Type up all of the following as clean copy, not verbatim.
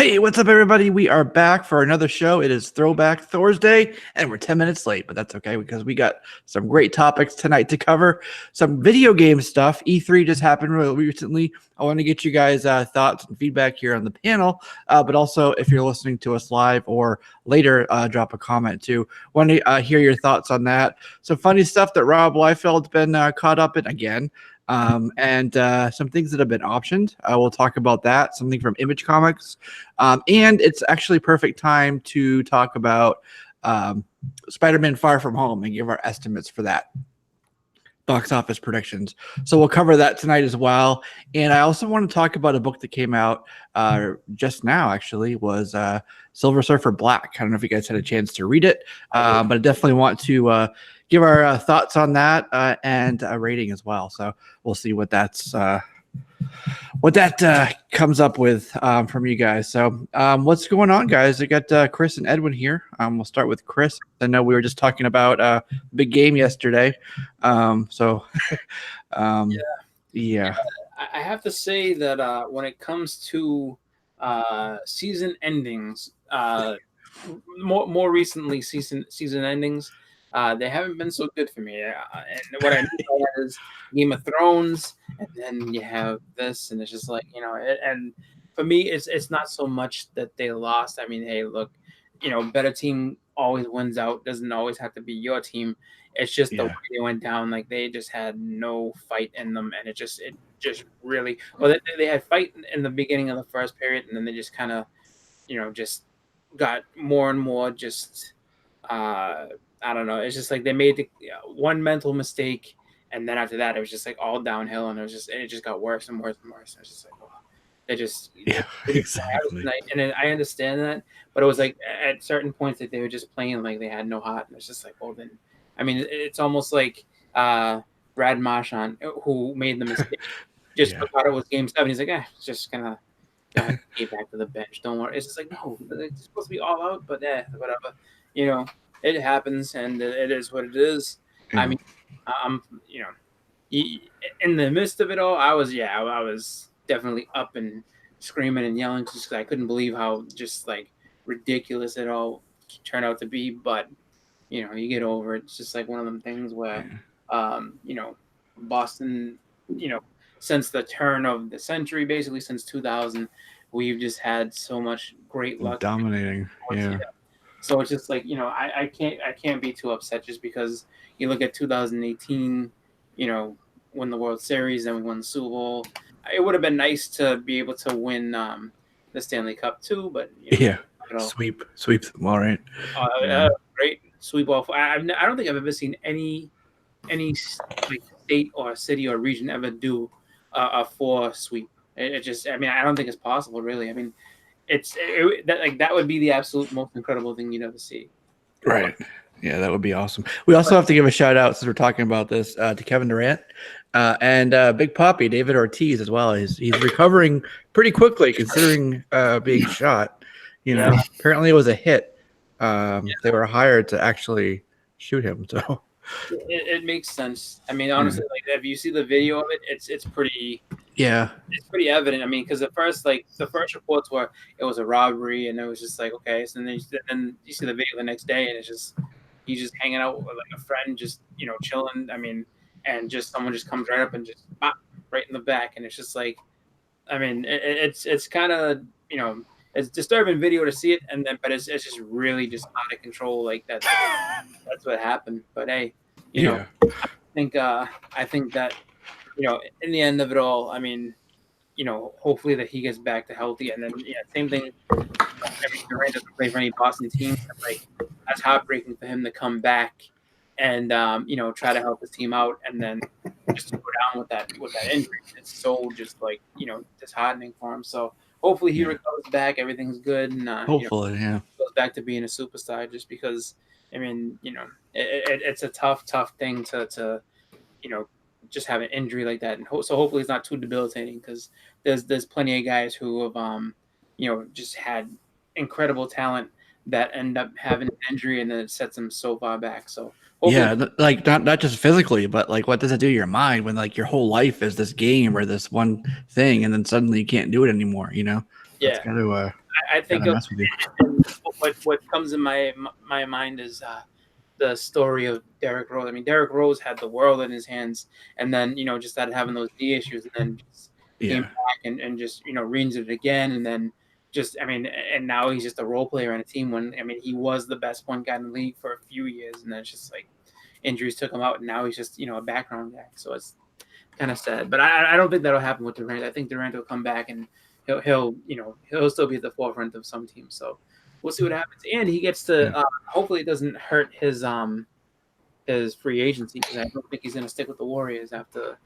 Hey, what's up, everybody? We are back for another show. It is Throwback Thursday, and we're 10 minutes late, but that's okay because we got some great topics tonight to cover. Some video game stuff. E3 just happened really recently. I want to get you guys' thoughts and feedback here on the panel, but also if you're listening to us live or later, drop a comment too. Want to hear your thoughts on that. Some funny stuff that Rob Liefeld's been caught up in again. And some things that have been optioned. We'll talk about that, something from Image Comics. And it's actually perfect time to talk about Spider-Man Far From Home and give our estimates for that. Box office predictions. So we'll cover that tonight as well. And I also want to talk about a book that came out just now, actually, was Silver Surfer Black. I don't know if you guys had a chance to read it, but I definitely want to give our thoughts on that and a rating as well. So we'll see what that's what that comes up with from you guys. So what's going on, guys? I got Chris and Edwin here. We'll start with Chris. I know we were just talking about big game yesterday. Yeah. I have to say that when it comes to season endings, more recently season endings, they haven't been so good for me. And what I mean by that is Game of Thrones, and then you have this, and it's just like, and for me, it's not so much that they lost. I mean, hey, look, better team always wins out. Doesn't always have to be your team. It's just the way they went down. Like, they just had no fight in them, and it just really, well, they had fight in the beginning of the first period, and then they just kind of, just got more and more just, I don't know. It's just like they made one mental mistake, and then after that, it was just like all downhill, and it just got worse and worse and worse. It was just like, oh, exactly. And I understand that, but it was like at certain points that they were just playing like they had no heart, and it's just like, well, then, I mean, it's almost like Brad Marchand, who made the mistake, just thought it was Game 7. He's like, just gonna get back to the bench. Don't worry. It's just like, no, it's supposed to be all out, but whatever, It happens, and it is what it is. Yeah. I mean, I'm, in the midst of it all, I was definitely up and screaming and yelling just because I couldn't believe how just like ridiculous it all turned out to be. But you get over it. It's just like one of them things where, Boston, since the turn of the century, basically since 2000, we've just had so much great luck dominating. Yeah. So it's just like, I can't be too upset just because you look at 2018, win the World Series, then we won the Super Bowl. It would have been nice to be able to win the Stanley Cup too, but sweep them all right. Great sweep off. I don't think I've ever seen any like state or city or region ever do a 4 sweep. It just, I mean, I don't think it's possible, really. I mean, that would be the absolute most incredible thing you'd ever see. Right. Yeah, that would be awesome. We also have to give a shout out, since we're talking about this, to Kevin Durant and Big Papi, David Ortiz as well. He's recovering pretty quickly considering being shot. Apparently it was a hit. They were hired to actually shoot him. So it makes sense. I mean, honestly, like if you see the video of it, it's pretty. Yeah, it's pretty evident. I mean, because the first reports were it was a robbery, and it was just like, okay. So then you see the video the next day, and it's just he's just hanging out with like a friend, just chilling. I mean, and just someone just comes right up and just pop right in the back, and it's just like, I mean, it's kind of it's disturbing video to see it, but it's just really just out of control. Like that's what happened. But hey, I think that. In the end of it all, I mean, hopefully that he gets back to healthy, and then same thing. I mean, Durant doesn't play for any Boston team. Like, that's heartbreaking for him to come back and try to help his team out, and then just to go down with that injury. It's so just like disheartening for him. So hopefully he recovers back, everything's good, and hopefully goes back to being a superstar. Just because, I mean, it's a tough thing to just have an injury like that, and so hopefully it's not too debilitating, because there's plenty of guys who have just had incredible talent that end up having an injury, and then it sets them so far back. So like not just physically, but like what does it do to your mind when like your whole life is this game or this one thing, and then suddenly you can't do it anymore? It's got to I think Gotta of mess with you. what comes in my mind is the story of Derrick Rose. I mean, Derrick Rose had the world in his hands, and then just started having those knee issues, and then just came Yeah. back and just reigns it again, and then just and now he's just a role player on a team. When he was the best point guard in the league for a few years, and then it's just like injuries took him out, and now he's just a background guy. So it's kind of sad, but I don't think that'll happen with Durant. I think Durant will come back and he'll still be at the forefront of some teams. So we'll see what happens, and he gets to hopefully it doesn't hurt his free agency, because I don't think he's going to stick with the Warriors after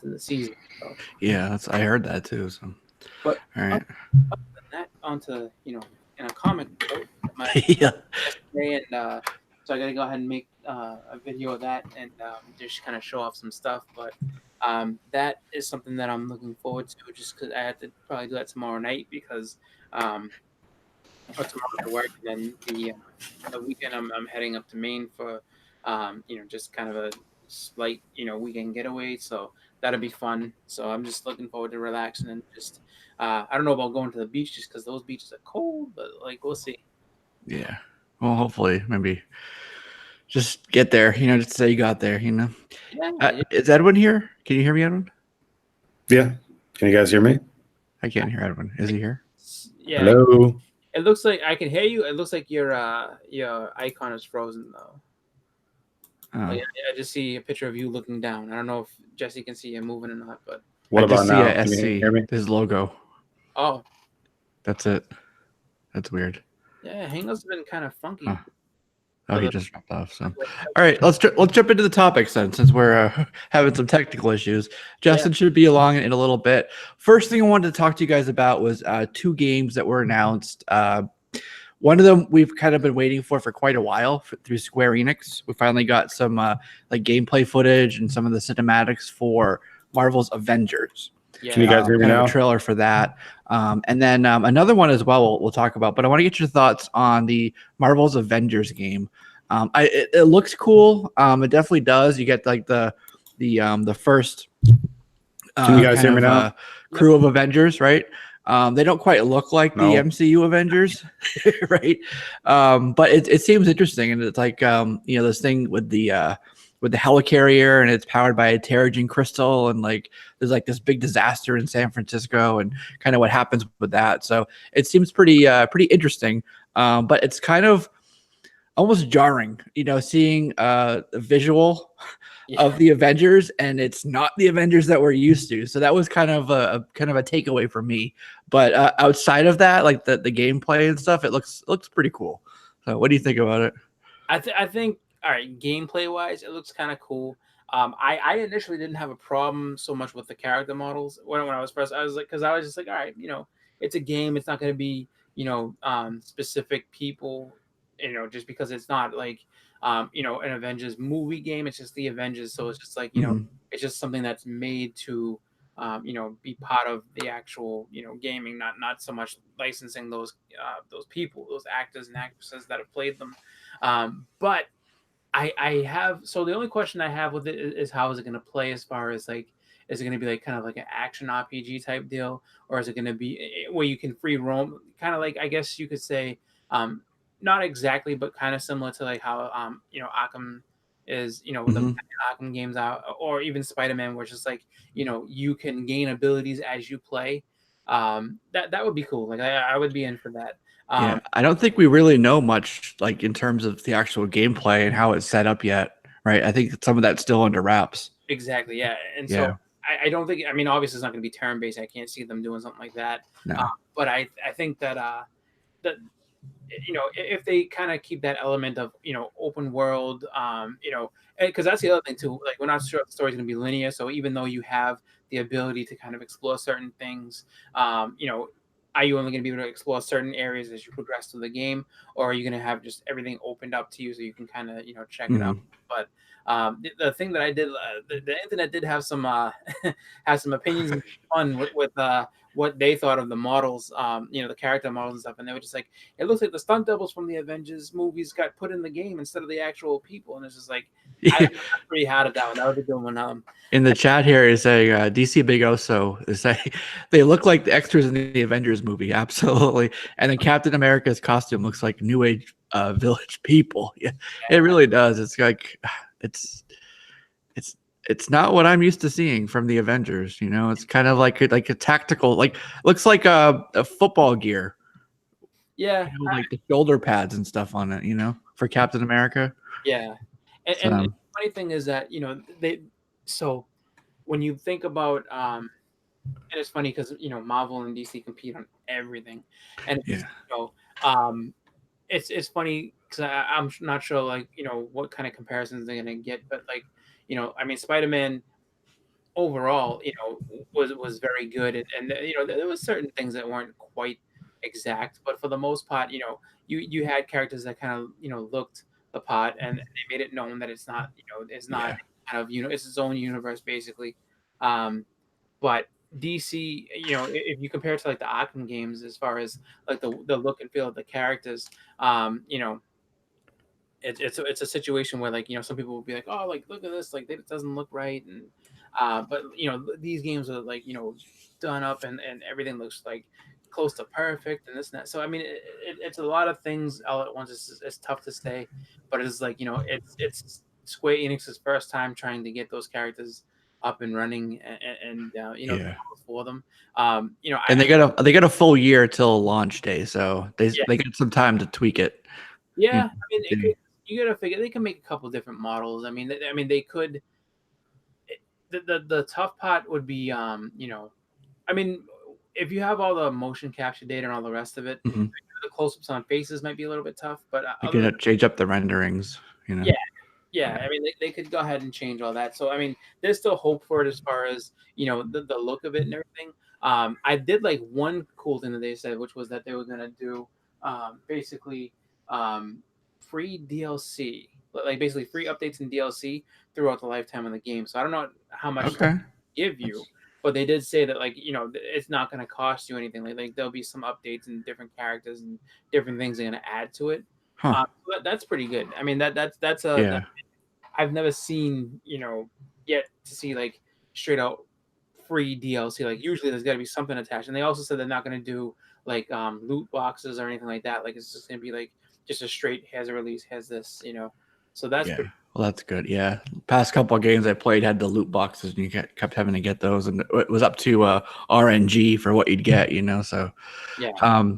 the season. So. Yeah, I heard that too. So, but all right, other than that, onto in a comic book, yeah, and so I got to go ahead and make a video of that and just kind of show off some stuff. But that is something that I'm looking forward to, just because I have to probably do that tomorrow night, because or tomorrow to work, and then the weekend I'm heading up to Maine for just kind of a slight weekend getaway, so that'll be fun. So I'm just looking forward to relaxing and just I don't know about going to the beach, just because those beaches are cold, but like we'll see. Yeah, well, hopefully maybe just get there, just say you got there. Yeah. Is Edwin here? Can you hear me, Edwin? Yeah, can you guys hear me? I can't hear Edwin. Is he here? Yeah. Hello. It looks like I can hear you. It looks like your icon is frozen though. Oh. I just see a picture of you looking down. I don't know if Jesse can see you moving or not, but What I about just see now? a Can you SC. hear me? His logo. oh That's it. That's weird. yeah, Hangouts have been kind of funky. Huh. Oh, he just dropped off. So, all right, let's jump into the topics then, since we're having some technical issues. Justin should be along in a little bit. First thing I wanted to talk to you guys about was 2 games that were announced. One of them we've kind of been waiting for quite a while through Square Enix. We finally got some like gameplay footage and some of the cinematics for Marvel's Avengers. Yeah. Can you guys hear me kind of now? a trailer for that. And then another one as well we'll talk about, but I want to get your thoughts on the Marvel's Avengers game. It looks cool. It definitely does. You get like the first Can you guys hear me now? Crew of Avengers, right? They don't quite look like the MCU Avengers, right? But it seems interesting, and it's like this thing with the helicarrier, and it's powered by a Terrigen crystal, and like there's like this big disaster in San Francisco, and kind of what happens with that. So it seems pretty interesting, but it's kind of almost jarring, seeing the visual of the Avengers, and it's not the Avengers that we're used to. So that was kind of a takeaway for me. But outside of that, like the gameplay and stuff, it looks pretty cool. So what do you think about it? I think all right, gameplay wise, it looks kind of cool. I initially didn't have a problem so much with the character models when I was first. I was like, because I was just like, all right, it's a game. It's not going to be specific people. Just because it's not like an Avengers movie game. It's just the Avengers, so it's just like it's just something that's made to be part of the actual gaming, not so much licensing those people, those actors and actresses that have played them. But I have, so the only question I have with it is how is it going to play, as far as like, is it going to be like kind of like an action RPG type deal, or is it going to be where you can free roam, kind of like, I guess you could say, not exactly, but kind of similar to like how Arkham is, with the Arkham games out, or even Spiderman, where it's just like you can gain abilities as you play. That would be cool. Like I would be in for that. Yeah, I don't think we really know much like in terms of the actual gameplay and how it's set up yet, right? I think some of that's still under wraps. Exactly, yeah. And so I don't think, obviously it's not going to be turn-based. I can't see them doing something like that. No. But I think that if they kind of keep that element of open world, because that's the other thing too. Like, we're not sure if the story's going to be linear. So even though you have the ability to kind of explore certain things, are you only going to be able to explore certain areas as you progress through the game, or are you going to have just everything opened up to you so you can kind of check it out? But the thing that I did, the internet did have some have some opinions and fun with what they thought of the models, the character models and stuff, and they were just like, it looks like the stunt doubles from the Avengers movies got put in the game instead of the actual people, and it's just like, I'm pretty hard at that one. That was a good one. In the chat here is a DC Big Oso is say they look like the extras in the Avengers movie, absolutely. And then Captain America's costume looks like New Age village people. Yeah, it really does. It's like it's not what I'm used to seeing from the Avengers. You know, it's kind of like a tactical, like looks like a football gear. Yeah, you know, like the shoulder pads and stuff on it. You know, for Captain America. Yeah, and the funny thing is that so when you think about and it's funny because Marvel and DC compete on everything, and it's funny because I'm not sure like what kind of comparisons they're gonna get, but like I mean Spider-Man overall was very good, and there was certain things that weren't quite exact, but for the most part you had characters that kind of looked the part, and they made it known that it's not kind of it's its own universe basically. But DC, if you compare it to like the Arkham games, as far as like the look and feel of the characters, it's a situation where like some people will be like, oh, like look at this, like it doesn't look right, and but these games are like done up, and everything looks like close to perfect and this and that. So I mean it's a lot of things all at once. It's tough to say, but it's like it's Square Enix's first time trying to get those characters up and running, and for them. And they got a full year till launch day, so they got some time to tweak it. Yeah, I mean, you gotta figure they can make a couple different models. I mean, they could. The tough part would be, I mean, if you have all the motion capture data and all the rest of it, the close-ups on faces might be a little bit tough. But you can change up the renderings. Yeah. I mean, they could go ahead and change all that. So I mean, there's still hope for it as far as the look of it and everything. I did like one cool thing that they said, which was that they were gonna do basically free DLC, like basically free updates and DLC throughout the lifetime of the game. So I don't know how much they give you, but they did say that like it's not going to cost you anything. Like there'll be some updates and different characters and different things they're going to add to it. So that's pretty good. I mean that's I've never seen yet to see like straight out free DLC. Like usually there's got to be something attached, and they also said they're not going to do like loot boxes or anything like that. Like it's just going to be like just a straight has a release, has this, so that's pretty. Well, that's good. Yeah, past couple of games I played had the loot boxes, and you kept having to get those, and it was up to RNG for what you'd get, So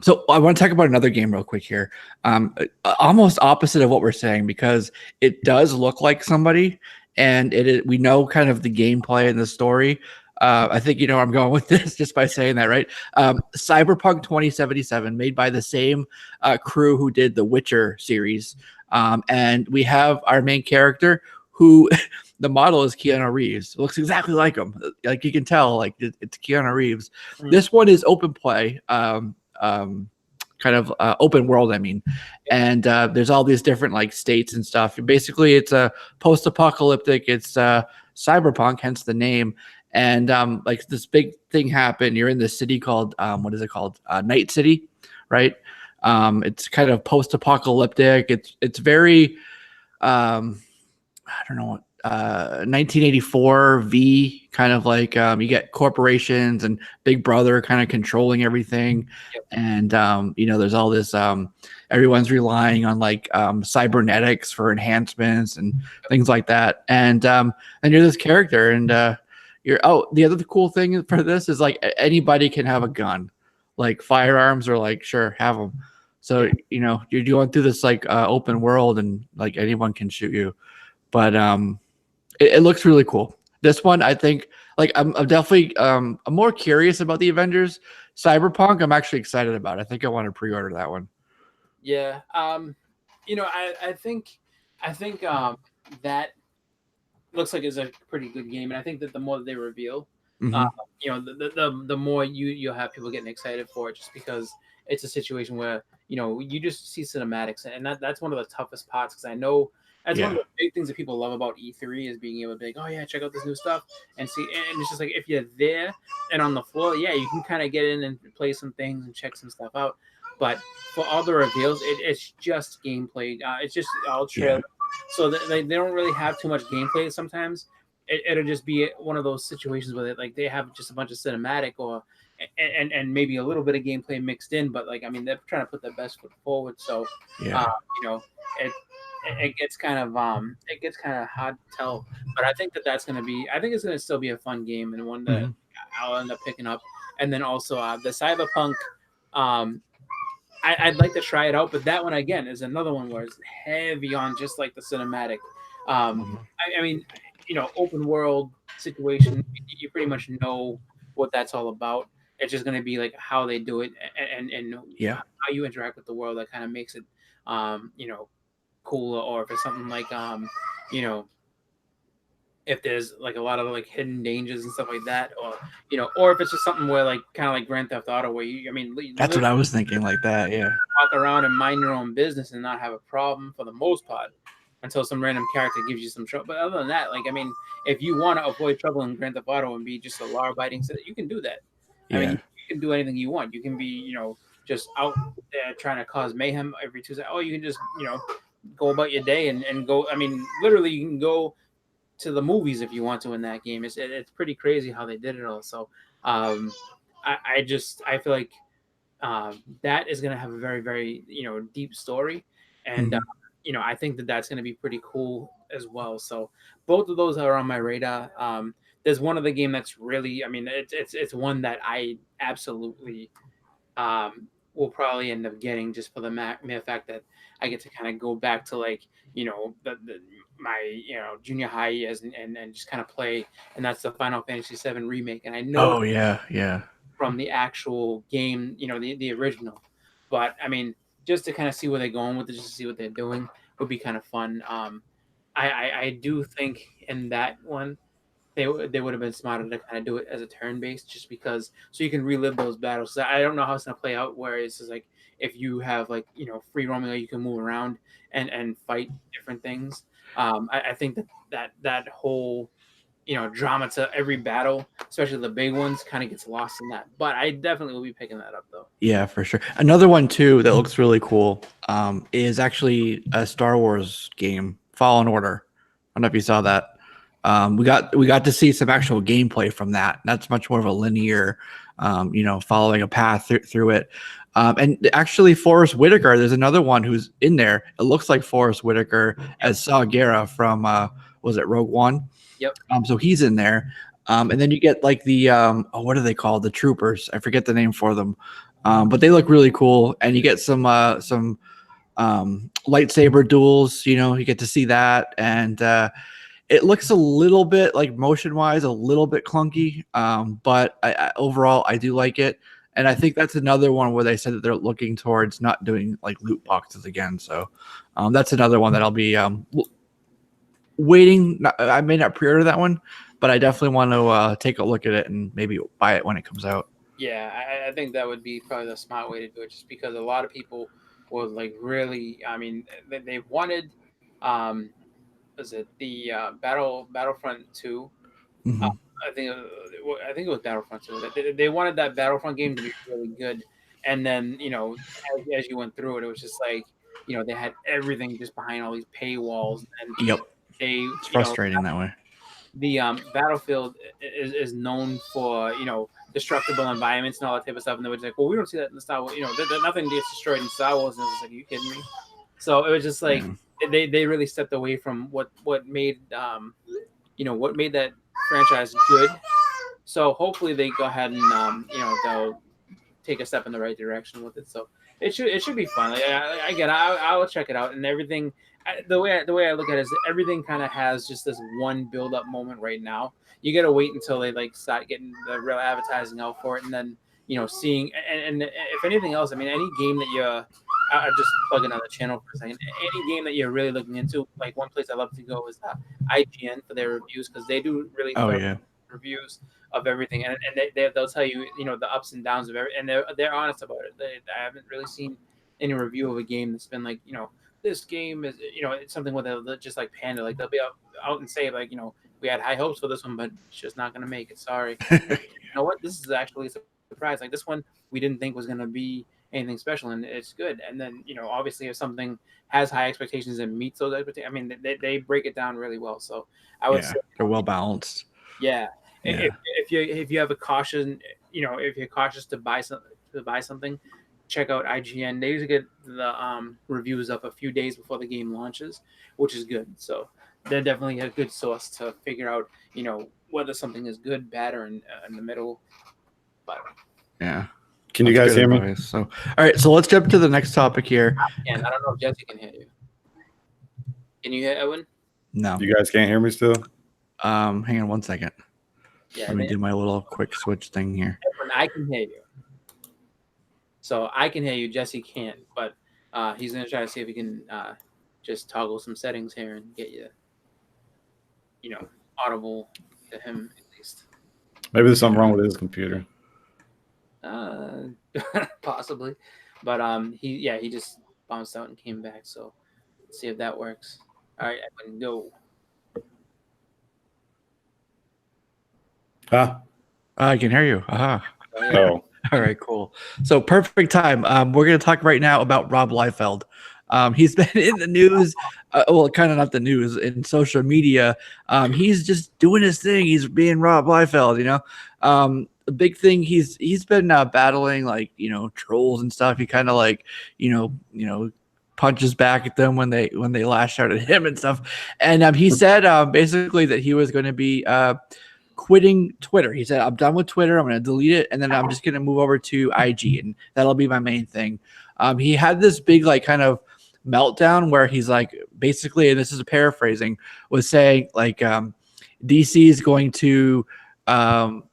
so I want to talk about another game real quick here. Almost opposite of what we're saying, because it does look like somebody, and we know kind of the gameplay and the story. I think where I'm going with this just by saying that, right? Cyberpunk 2077, made by the same crew who did the Witcher series. And we have our main character who the model is Keanu Reeves. It looks exactly like him. Like you can tell, like it's Keanu Reeves. Mm-hmm. This one is open play, kind of open world, I mean. And there's all these different like states and stuff. Basically, it's a post-apocalyptic. It's cyberpunk, hence the name. And like this big thing happened. You're in this city called what is it called? Night City, right? It's kind of post-apocalyptic. It's very I don't know, 1984 V, kind of like you get corporations and Big Brother kind of controlling everything. Yep. And there's all this everyone's relying on like cybernetics for enhancements and things like that. And you're this character, and the other cool thing for this is like anybody can have a gun, like firearms, or like sure, have them. So you're going through this like open world, and like anyone can shoot you. But it looks really cool. This one, I think, like I'm definitely I'm more curious about the Avengers. Cyberpunk, I'm actually excited about. I think I want to pre-order that one. Yeah, I think that looks like it's a pretty good game, and I think that the more that they reveal, the more you'll have people getting excited for it, just because it's a situation where you just see cinematics, and that's one of the toughest parts, because I know that's one of the big things that people love about E3 is being able to be like, oh yeah, check out this new stuff and see. And it's just like if you're there and on the floor, yeah, you can kind of get in and play some things and check some stuff out. But for all the reveals, it's just gameplay. It's just all trailer. so they don't really have too much gameplay sometimes. It'll just be one of those situations where they have just a bunch of cinematic or and maybe a little bit of gameplay mixed in, but like I mean they're trying to put their best foot forward. So Yeah. It it gets kind of hard to tell, but I think that's going to be. I think it's going to still be a fun game and one that I'll end up picking up. And then also the Cyberpunk. I'd like to try it out, but that one again is another one where it's heavy on just like the cinematic. I mean, open world situation. You pretty much know what that's all about. It's just going to be like how they do it and how you interact with the world that kind of makes it, cooler. Or if it's something like, if there's like a lot of like hidden dangers and stuff like that, or if it's just something where like kind of like Grand Theft Auto, where that's what I was thinking, like that, yeah. Walk around and mind your own business and not have a problem for the most part, until some random character gives you some trouble. But other than that, like I mean, if you want to avoid trouble in Grand Theft Auto and be just a law-abiding citizen, you can do that. I mean, you can do anything you want. You can be, just out there trying to cause mayhem every Tuesday. Oh, you can just, go about your day and go. I mean, literally, you can go to the movies if you want to in that game. It's pretty crazy how they did it all. So I feel like that is going to have a very, very deep story, and I think that's going to be pretty cool as well. So both of those are on my radar. There's one of the game that's really, I mean, it's one that I absolutely will probably end up getting, just for the mere fact that I get to kind of go back to like my junior high years and just kind of play, and that's the Final Fantasy VII remake. And I know from the actual game, the original, but I mean, just to kind of see where they're going with it, just to see what they're doing, would be kind of fun. I do think in that one they would have been smarter to kind of do it as a turn-based, just because so you can relive those battles. So I don't know how it's gonna play out, where it's just like if you have like free roaming, or you can move around and fight different things. I think that whole drama to every battle, especially the big ones, kind of gets lost in that. But I definitely will be picking that up though. Yeah, for sure. Another one too that looks really cool is actually a Star Wars game, Fallen Order. I don't know if you saw that. We got to see some actual gameplay from that. That's much more of a linear, following a path through it. And actually, Forrest Whitaker, there's another one who's in there. It looks like Forrest Whitaker as Saw Gerrera from was it Rogue One? Yep. So he's in there. And then you get like the what are they called? The troopers. I forget the name for them. But they look really cool. And you get some lightsaber duels. You get to see that. And it looks a little bit like motion-wise, a little bit clunky. But overall, I do like it. And I think that's another one where they said that they're looking towards not doing like loot boxes again. So that's another one that I'll be waiting. I may not pre-order that one, but I definitely want to take a look at it and maybe buy it when it comes out. Yeah, I think that would be probably the smart way to do it, just because a lot of people was like really, I mean, they wanted, was it the Battlefront 2? I think it was Battlefront 2. They wanted that Battlefront game to be really good, and then as you went through it, it was just like they had everything just behind all these paywalls, and it's frustrating that way. The Battlefield is known for destructible environments and all that type of stuff, and they were like, well, we don't see that in the Star Wars. Nothing gets destroyed in Star Wars, and it was like, are you kidding me? So it was just like they really stepped away from what made what made that franchise good. So hopefully they go ahead and they'll take a step in the right direction with it. So it should be fun. Like, I will check it out, and everything. The way I look at it is that everything kind of has just this one build up moment right now. You got to wait until they like start getting the real advertising out for it, and then seeing and if anything else, I mean, any game that you're I'll just plug another channel for a second. Any game that you're really looking into, like one place I love to go is IGN for their reviews, because they do really reviews of everything, and they'll tell you the ups and downs of everything, and they're honest about it. I haven't really seen any review of a game that's been like this game is it's something where they'll just like pander, like they'll be out and say like we had high hopes for this one, but it's just not going to make it. Sorry. You know what? This is actually a surprise. Like this one, we didn't think was going to be anything special, and it's good. And then obviously if something has high expectations and meets those expectations, I mean they break it down really well. So I would say they're well balanced. Yeah. If you have a caution, if you're cautious to buy something, check out IGN. They usually get the reviews up a few days before the game launches, which is good. So they're definitely a good source to figure out, whether something is good, bad, or in the middle. But yeah. Can you guys hear me? So, all right. So let's jump to the next topic here. And I don't know if Jesse can hear you. Can you hear Edwin? No. You guys can't hear me still? Hang on 1 second. Yeah. Let me do my little quick switch thing here. Edwin, I can hear you. So I can hear you. Jesse can't, but he's gonna try to see if he can just toggle some settings here and get you, audible to him at least. Maybe there's something wrong with his computer. Possibly, but he just bounced out and came back. So let's see if that works. All right, Edwin, go. I can hear you. Oh, yeah. Oh. All right, cool. So perfect time. We're going to talk right now about Rob Liefeld. He's been in the news, kind of not the news, in social media. He's just doing his thing. He's being Rob Liefeld, the big thing he's been battling trolls and stuff. He kind of punches back at them when they lash out at him and stuff. And he said basically that he was going to be quitting Twitter. He said, I'm done with Twitter. I'm going to delete it. And then I'm just going to move over to IG, and that'll be my main thing. He had this big, kind of meltdown where he's basically, and this is a paraphrasing, was saying DC is going to, go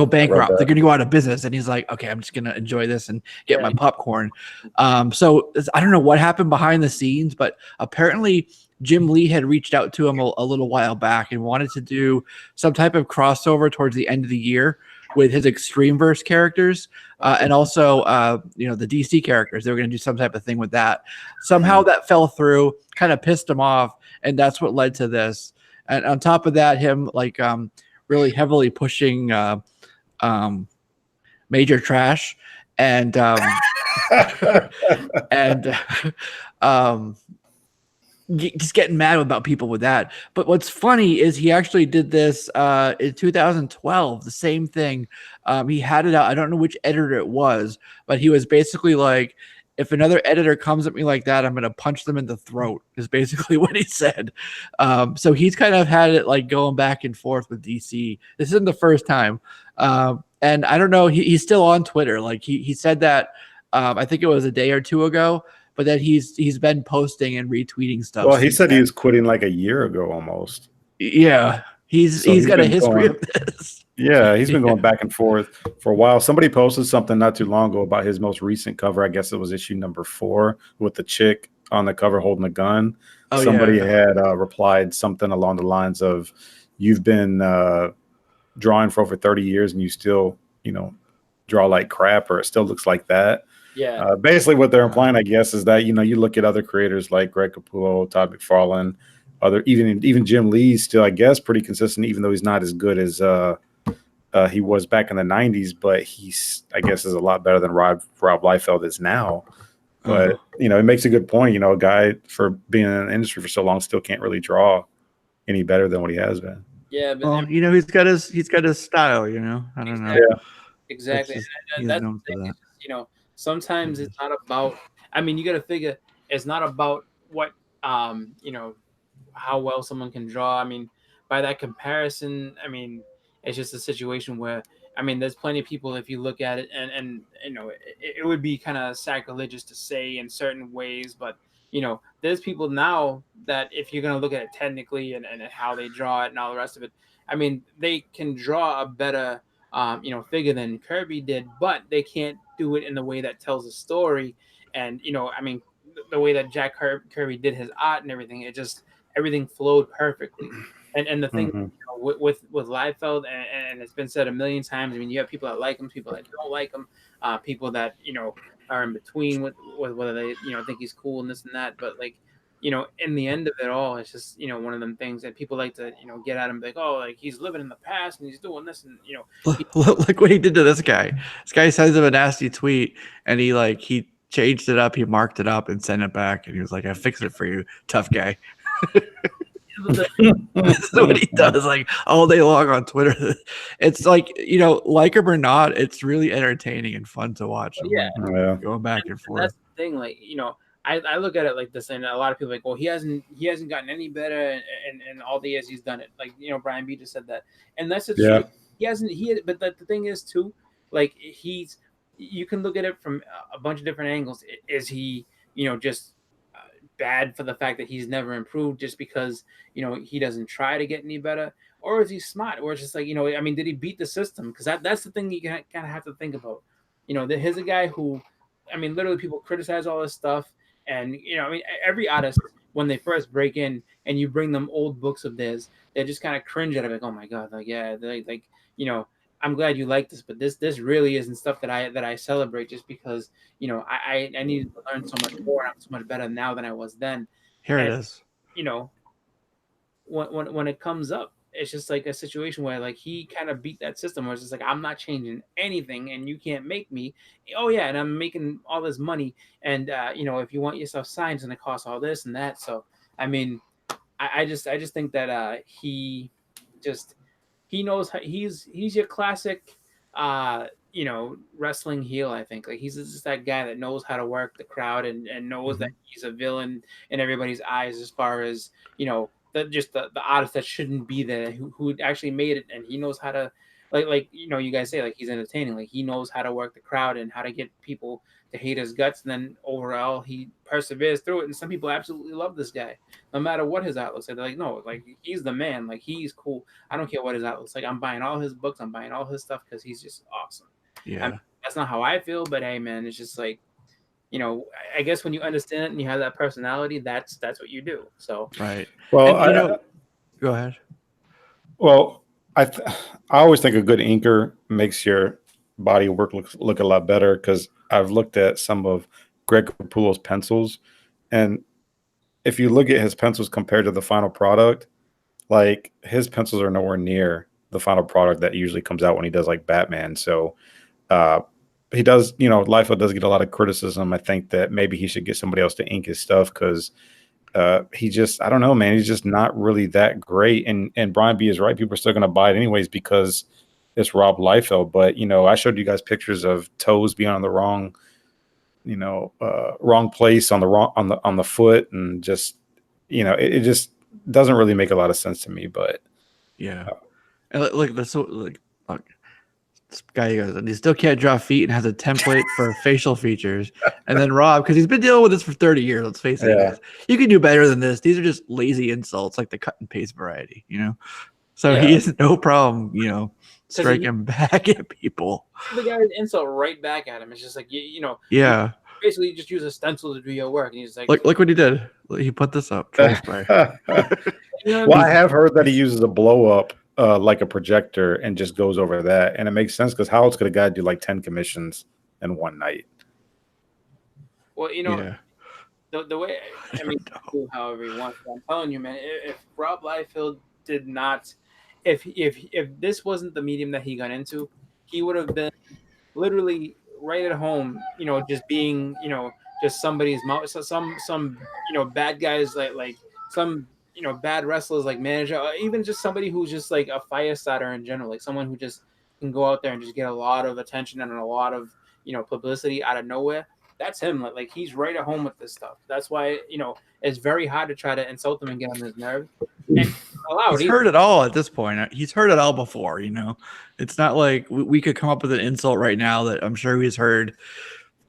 bankrupt. They're going to go out of business. And he's like, okay, I'm just going to enjoy this and get my popcorn. So I don't know what happened behind the scenes, but apparently Jim Lee had reached out to him a little while back and wanted to do some type of crossover towards the end of the year with his Extremeverse characters and also, the DC characters. They were going to do some type of thing with that. Somehow that fell through, kind of pissed him off, and that's what led to this. And on top of that, him really heavily pushing Major Trash and just getting mad about people with that. But what's funny is he actually did this in 2012, the same thing. He had it out. I don't know which editor it was, but he was basically like, if another editor comes at me like that, I'm going to punch them in the throat, is basically what he said. So he's kind of had it going back and forth with DC. This isn't the first time. And I don't know, he's still on Twitter. He said that, I think it was a day or two ago, but that he's been posting and retweeting stuff. Well, he said he was quitting a year ago almost. Yeah. He's got a history of this. Yeah, he's been going back and forth for a while. Somebody posted something not too long ago about his most recent cover. I guess it was issue number 4 with the chick on the cover holding a gun. Somebody had replied something along the lines of, you've been drawing for over 30 years and you still, draw like crap, or it still looks like that. Yeah. Basically what they're implying, I guess, is that, you look at other creators like Greg Capullo, Todd McFarlane, even Jim Lee's still, I guess, pretty consistent, even though he's not as good as he was back in the 90s, but he's, I guess, is a lot better than Rob Liefeld is now. But, it makes a good point. A guy for being in the industry for so long still can't really draw any better than what he has been. Yeah. But he's got his style, I don't know. Yeah. Exactly. And that's the thing, sometimes it's not about, you got to figure it's not about what, how well someone can draw. By that comparison, it's just a situation where, there's plenty of people, if you look at it, and it would be kind of sacrilegious to say in certain ways, but, there's people now that if you're going to look at it technically and how they draw it and all the rest of it, they can draw a better, figure than Kirby did, but they can't do it in the way that tells a story. And, the way that Jack Kirby did his art and everything, everything flowed perfectly. And the thing with Liefeld, and it's been said a million times, you have people that like him, people that don't like him, people that, are in between with whether they, think he's cool and this and that. But in the end of it all, it's just one of them things that people like to get at him like, oh, like he's living in the past and he's doing this and Look what he did to this guy. This guy sends him a nasty tweet, and he changed it up, he marked it up, and sent it back, and he was like, "I fixed it for you, tough guy." That's what he does, like all day long on Twitter. It's like like him or not, it's really entertaining and fun to watch. Yeah, going back and forth. That's the thing, like I look at it like this, and a lot of people are like, well, he hasn't gotten any better in all the years he's done it. Like Brian B just said that, and that's the truth. He hasn't. But the thing is too, like you can look at it from a bunch of different angles. Is he just bad for the fact that he's never improved just because he doesn't try to get any better, or is he smart, or it's just like I mean, did he beat the system? Because that's the thing you kind of have to think about. Here's a guy who, I mean, literally people criticize all this stuff, and I mean, every artist when they first break in and you bring them old books of theirs, they just kind of cringe at it, like, oh my god, like yeah, like I'm glad you like this, but this really isn't stuff that I celebrate just because I needed to learn so much more. I'm so much better now than I was then. It is. When it comes up, it's just like a situation where like he kind of beat that system where it's just like, I'm not changing anything and you can't make me. Oh yeah, and I'm making all this money, and if you want yourself signed, it's gonna cost all this and that. So I mean, I just think that he knows how, he's your classic wrestling heel. I think like he's just that guy that knows how to work the crowd and knows that he's a villain in everybody's eyes as far as the artist that shouldn't be there who actually made it, and he knows how to like you guys say, like he's entertaining, like he knows how to work the crowd and how to get people to hate his guts, and then overall he perseveres through it, and some people absolutely love this guy no matter what his art looks like. They're like, no, like he's the man, like he's cool, I don't care what his art looks like, I'm buying all his books, I'm buying all his stuff because he's just awesome. Yeah, I mean, that's not how I feel, but hey man, it's just like I guess when you understand it and you have that personality, that's what you do. So right. Well, go ahead. Well, I always think a good inker makes your body of work look a lot better, because I've looked at some of Greg Capullo's pencils, and if you look at his pencils compared to the final product, like his pencils are nowhere near the final product that usually comes out when he does like Batman. So he does, Liefeld does get a lot of criticism. I think that maybe he should get somebody else to ink his stuff, because he just, I don't know, man, he's just not really that great. And Brian B is right. People are still going to buy it anyways because it's Rob Liefeld. But, I showed you guys pictures of toes being on the wrong, wrong place on the foot, and just, it just doesn't really make a lot of sense to me. But yeah, and look, this guy goes, and he still can't draw feet and has a template for facial features. And then Rob, because he's been dealing with this for 30 years, let's face it, guys, you can do better than this. These are just lazy insults, like the cut and paste variety, So he has no problem, striking back at people. The guy would insult right back at him. It's just like, yeah. Basically, you just use a stencil to do your work, and he's like, look what he did. He put this up. Well, I have heard that he uses a blow up, like a projector, and just goes over that, and it makes sense, because how else could a guy do like 10 commissions in one night? Well, the way, I mean, do however he wants. I'm telling you, man, if Rob Liefeld did not, if this wasn't the medium that he got into, he would have been literally right at home, just being, just somebody's mouth, some bad guys like some bad wrestlers like manager, or even just somebody who's just like a fire starter in general, like someone who just can go out there and just get a lot of attention and a lot of publicity out of nowhere. That's him. Like he's right at home with this stuff. That's why it's very hard to try to insult him and get on his nerves. And he's heard it all at this point. He's heard it all before. It's not like we could come up with an insult right now that I'm sure he's heard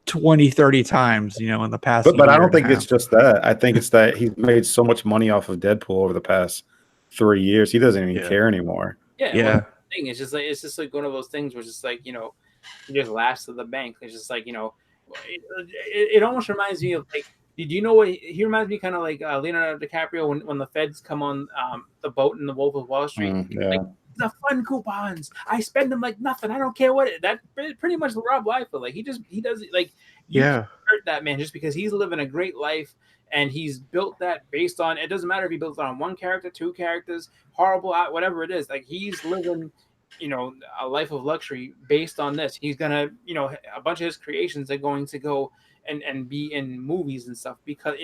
20, 30 times, in the past. But I don't think it's just that. I think it's that he's made so much money off of Deadpool over the past 3 years. He doesn't even care anymore. Yeah. Well, thing it's just like one of those things where it's just like, he just laughs to the bank. It's just like, it almost reminds me of like, do you know what he reminds me kind of like Leonardo DiCaprio when the feds come on the boat in The Wolf of Wall Street. Like, the fun coupons. I spend them like nothing. I don't care what that pretty much Rob Liefeld. Like he does like you can't hurt that man just because he's living a great life and he's built that based on. It doesn't matter if he built it on one character, two characters, horrible, whatever it is. Like he's living, a life of luxury based on this. He's gonna, a bunch of his creations are going to go and be in movies and stuff because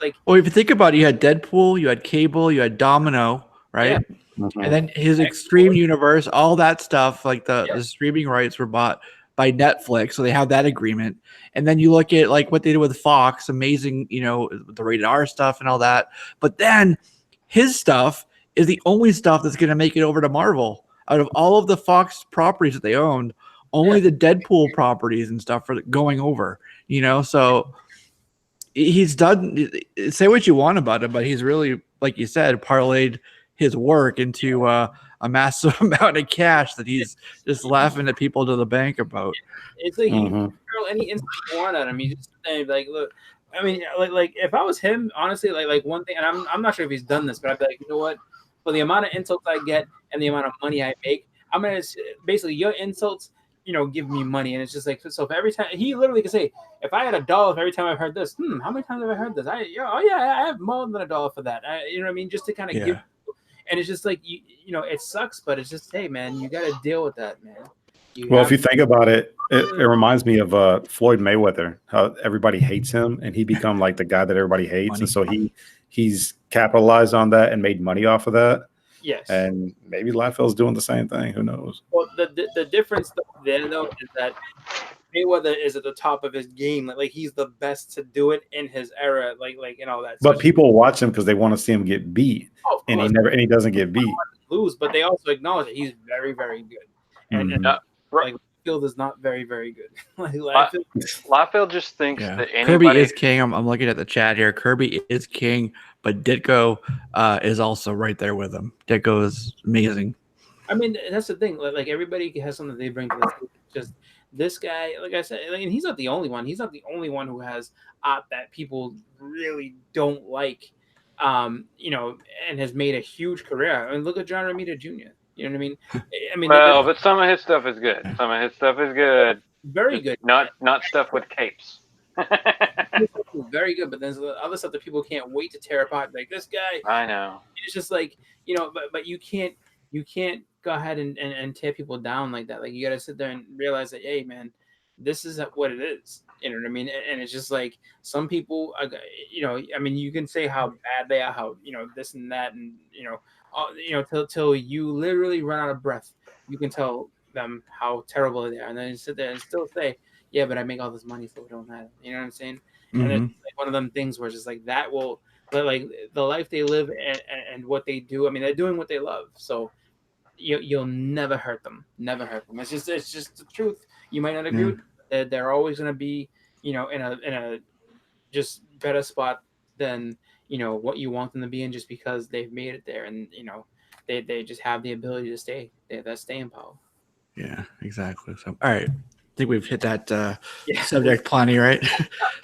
like. Well, if you think about it, you had Deadpool, you had Cable, you had Domino, right? Yeah. And then his Extreme Universe, all that stuff, like the streaming rights were bought by Netflix, so they have that agreement. And then you look at like what they did with Fox, amazing, the rated R stuff and all that. But then his stuff is the only stuff that's going to make it over to Marvel. Out of all of the Fox properties that they owned, only the Deadpool properties and stuff are going over. So he's done. Say what you want about him, but he's really, like you said, parlayed his work into a massive amount of cash that he's just laughing at people to the bank about. It's like he can throw any insult you want at him. He just like, look. I mean, like if I was him, honestly, like one thing, and I'm not sure if he's done this, but I'd be like, you know what? For the amount of insults I get and the amount of money I make, I'm gonna basically your insults, give me money. And it's just like, so if every time he literally could say, if I had $1 for every time I've heard this, how many times have I heard this? I have more than $1 for that. You know what I mean? Just to kind of give. And it's just like, it sucks, but it's just, hey, man, you got to deal with that, man. If you think about it, it reminds me of Floyd Mayweather, how everybody hates him and he become like the guy that everybody hates. And so he's capitalized on that and made money off of that. Yes. And maybe Liefeld's doing the same thing. Who knows? Well, the difference there, though, is that Mayweather is at the top of his game. Like he's the best to do it in his era, like and all that. But people watch him because they want to see him get beat, and he doesn't get beat. Lose, but they also acknowledge that he's very, very good. And like Liefeld is not very, very good. Liefeld just thinks that anybody... Kirby is king. I'm looking at the chat here. Kirby is king, but Ditko is also right there with him. Ditko is amazing. I mean, that's the thing. Like everybody has something they bring to this. Just this guy, like I said, and he's not the only one. He's not the only one who has art that people really don't like, and has made a huge career. I mean, look at John Romita Jr. You know what I mean? Well, but some of his stuff is good. Very good. Not stuff with capes. Very good, but there's other stuff that people can't wait to tear apart. Like this guy. I know. It's just like but you can't go ahead and tear people down like that. Like you got to sit there and realize that, hey, man, this is what it is. You know what I mean? And it's just like some people, I mean, you can say how bad they are, how this and that, and till you literally run out of breath, you can tell them how terrible they are, and then you sit there and still say, yeah, but I make all this money, so it don't matter. You know what I'm saying? And it's like one of them things where it's just like that will, but like the life they live and what they do. I mean, they're doing what they love, so you'll never hurt them. Never hurt them. It's just the truth. You might not agree with them. They're always going to be, in a just better spot than what you want them to be in, just because they've made it there, and they just have the ability to stay. They have that staying power. Yeah, exactly. So, all right, I think we've hit that subject plenty, right?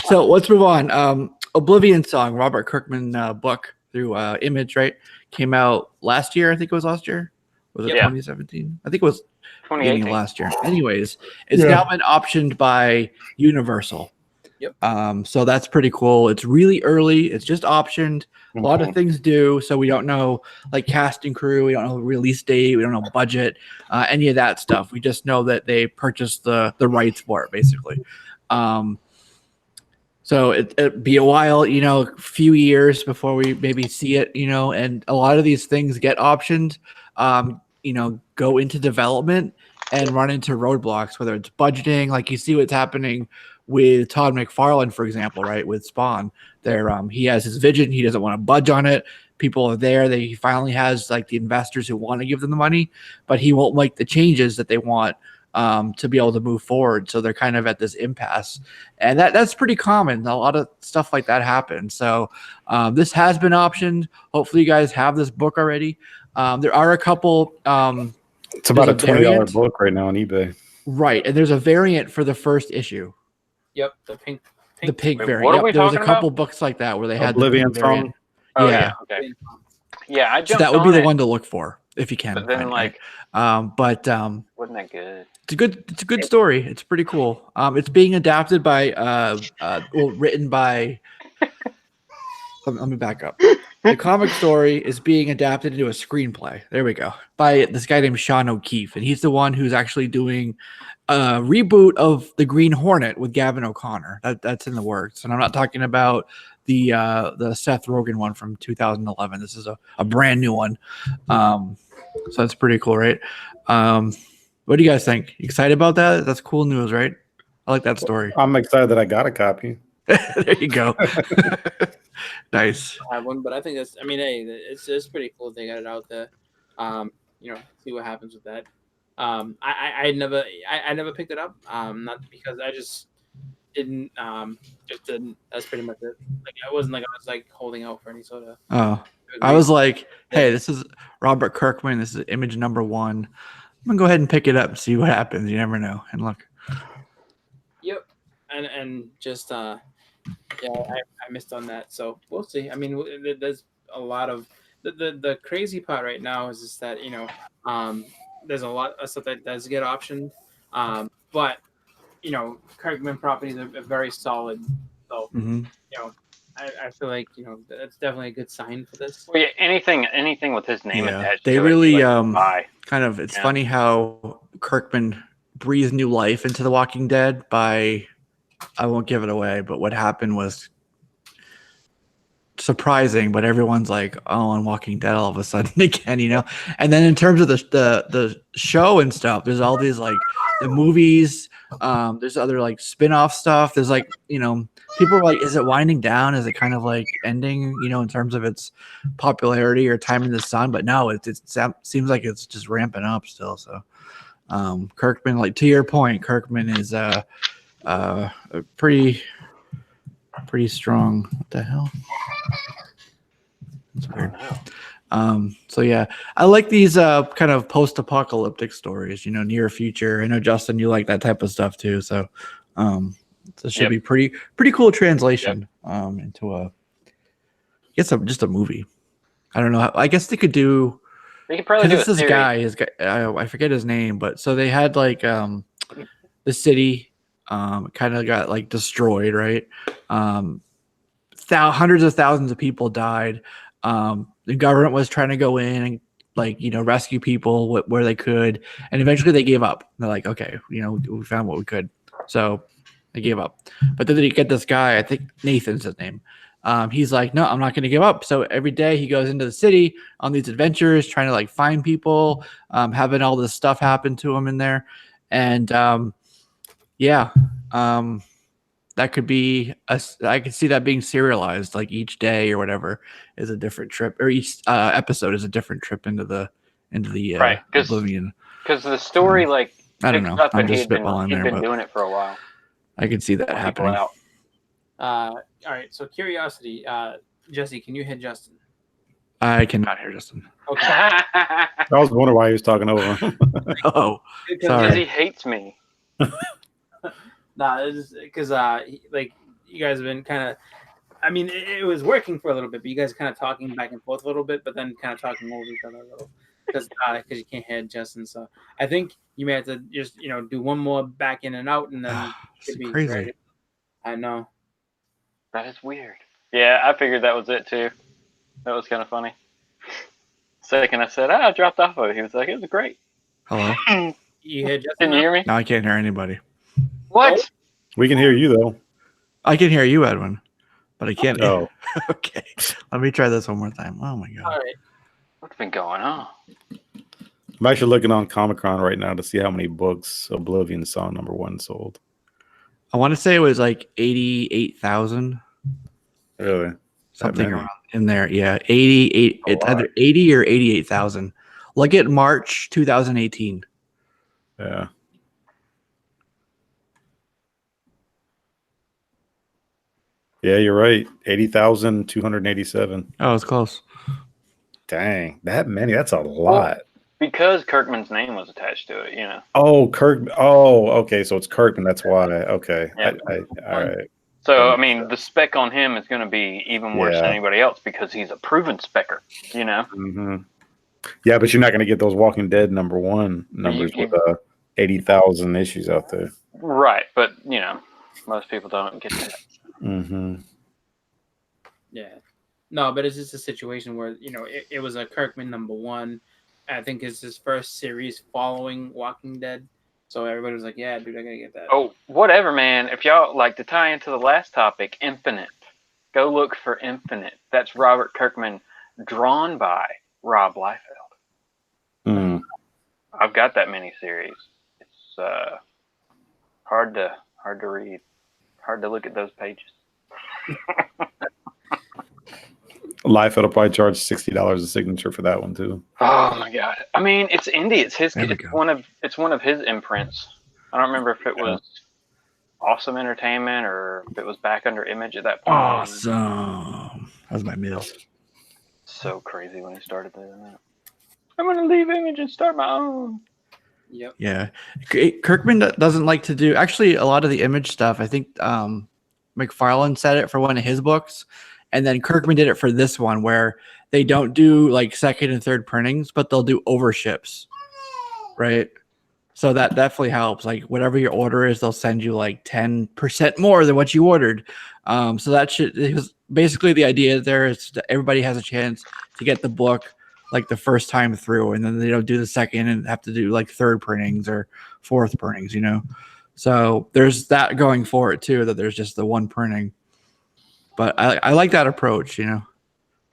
So let's move on. Oblivion Song, Robert Kirkman book through Image, right? Came out last year. I think it was last year. Was it 2017? I think it was 2018 last year. Anyways, it's now been optioned by Universal. Yep. So that's pretty cool. It's really early. It's just optioned. A lot of things do. So we don't know like cast and crew. We don't know the release date. We don't know budget, any of that stuff. We just know that they purchased the rights for it, basically. So it'd be a while, a few years before we maybe see it, and a lot of these things get optioned, go into development and run into roadblocks, whether it's budgeting, like you see what's happening with Todd McFarlane, for example, right? With Spawn there. He has his vision. He doesn't want to budge on it. People are there. He finally has like the investors who want to give them the money, but he won't make the changes that they want to be able to move forward. So they're kind of at this impasse, and that's pretty common. A lot of stuff like that happens. So this has been optioned. Hopefully you guys have this book already. There are a couple. It's about a $20 book right now on eBay. Right, and there's a variant for the first issue. Yep, the pink variant. What are we there was a talking couple about? books like that where they had Oblivion the variant. Song. Oh yeah. Okay. Yeah, I jumped so that would be on the it. one to look for if you can. But then, find it. wasn't that good? It's a good story. It's pretty cool. It's being adapted by written by. Let me back up. The comic story is being adapted into a screenplay. There we go. By this guy named Sean O'Keefe, and he's the one who's actually doing a reboot of the Green Hornet with Gavin O'Connor. That's in the works, and I'm not talking about the Seth Rogen one from 2011. This is a brand new one. So that's pretty cool, right? What do you guys think? You excited about that? That's cool news, right? I like that story. I'm excited that I got a copy. There you go. Nice. I have one, but I think that's. I mean, hey, it's pretty cool they got it out there. See what happens with that. I never picked it up. Not because I just didn't. Just didn't. That's pretty much it. Like I wasn't like I was like holding out for any sort of. Oh, I was like, hey, this is Robert Kirkman. This is image number 1. I'm gonna go ahead and pick it up and see what happens. You never know. And look. Yep, and just yeah, I missed on that. So we'll see. I mean, there's a lot of the crazy part right now is just that there's a lot of stuff that does get optioned, but Kirkman properties are very solid. So I feel like that's definitely a good sign for this. Well, yeah, anything with his name attached. They to really it, like, kind of. It's funny how Kirkman breathed new life into The Walking Dead by. I won't give it away, but what happened was surprising. But everyone's like, "Oh, on Walking Dead all of a sudden again," And then in terms of the show and stuff, there's all these like the movies. There's other like spin-off stuff. There's like people are like, "Is it winding down? Is it kind of like ending?" In terms of its popularity or time in the sun. But no, it seems like it's just ramping up still. So Kirkman, like to your point, Kirkman is pretty strong. What the hell? That's weird. So yeah, I like these kind of post-apocalyptic stories. Near future. I know Justin, you like that type of stuff too. So this should be pretty cool translation into just a movie. I don't know. I guess they could do. They could probably do this guy. I forget his name, but so they had like the city. Kind of got like destroyed, right? Hundreds of thousands of people died. The government was trying to go in and rescue people where they could, and eventually they gave up. They're like, okay, we found what we could, so they gave up. But then they get this guy, I think Nathan's his name. He's like, no, I'm not going to give up. So every day he goes into the city on these adventures, trying to like find people, having all this stuff happen to him in there, and that could be I could see that being serialized, like each day or whatever is a different trip, or each episode is a different trip into the right, Oblivion. Because the story I don't know. I'm just spitballing there, he'd been but doing it for a while. I could see that happening. All right. So curiosity, Jesse, can you hit Justin? I cannot hear Justin. Okay. I was wondering why he was talking over him. Oh, because he hates me. Nah, it's because like you guys have been kind of. I mean, it was working for a little bit, but you guys kind of talking back and forth a little bit, but then kind of talking over each other a little because you can't hear Justin. So I think you may have to just do one more back in and out, and then it's crazy. Ready. I know. That is weird. Yeah, I figured that was it too. That was kind of funny. Second, I said, I dropped off of it. He was like, it was great. Hello. You hear Justin? Can you hear me? No, I can't hear anybody. What? We can hear you though. I can hear you, Edwin, but I can't. Oh. Okay. Let me try this one more time. Oh my god. All right. What's been going on? I'm actually looking on ComicCon right now to see how many books Oblivion Song #1 sold. I want to say it was like 88,000. Really? Something around in there. Yeah. 88. It's either 80 or 88,000. Look at March 2018. Yeah. Yeah, you're right. 80,287. Oh, it's close. Dang, that many. That's a lot. Because Kirkman's name was attached to it, Oh, Kirk. Oh, okay. So it's Kirkman. That's why. Okay. Yeah. All right. So, I mean, the spec on him is going to be even worse than anybody else because he's a proven specker, Mm-hmm. Yeah, but you're not going to get those Walking Dead #1 numbers with 80,000 issues out there. Right, but most people don't get that. Mm-hmm. Yeah. No, but it's just a situation where, it was a Kirkman #1. I think it's his first series following Walking Dead. So everybody was like, yeah, dude, I gotta get that. Oh, whatever, man. If y'all like to tie into the last topic, Infinite. Go look for Infinite. That's Robert Kirkman, drawn by Rob Liefeld. Mm. I've got that miniseries. It's hard to read. Hard to look at those pages. Liefeld will probably charge $60 a signature for that one too. Oh my god! I mean, it's indie. It's his. It's one of his imprints. I don't remember if it was Awesome Entertainment or if it was back under Image at that point. Awesome. That was my meal. So crazy when he started doing that. I'm gonna leave Image and start my own. Yep. Yeah, Kirkman doesn't like to do actually a lot of the Image stuff. I think McFarlane said it for one of his books, and then Kirkman did it for this one, where they don't do like second and third printings, but they'll do overships, right? So that definitely helps. Like whatever your order is, they'll send you like 10% more than what you ordered. So that it was basically the idea there is that everybody has a chance to get the book like the first time through, and then they don't do the second and have to do like third printings or fourth printings, So there's that going for it too, that there's just the one printing. But I like that approach,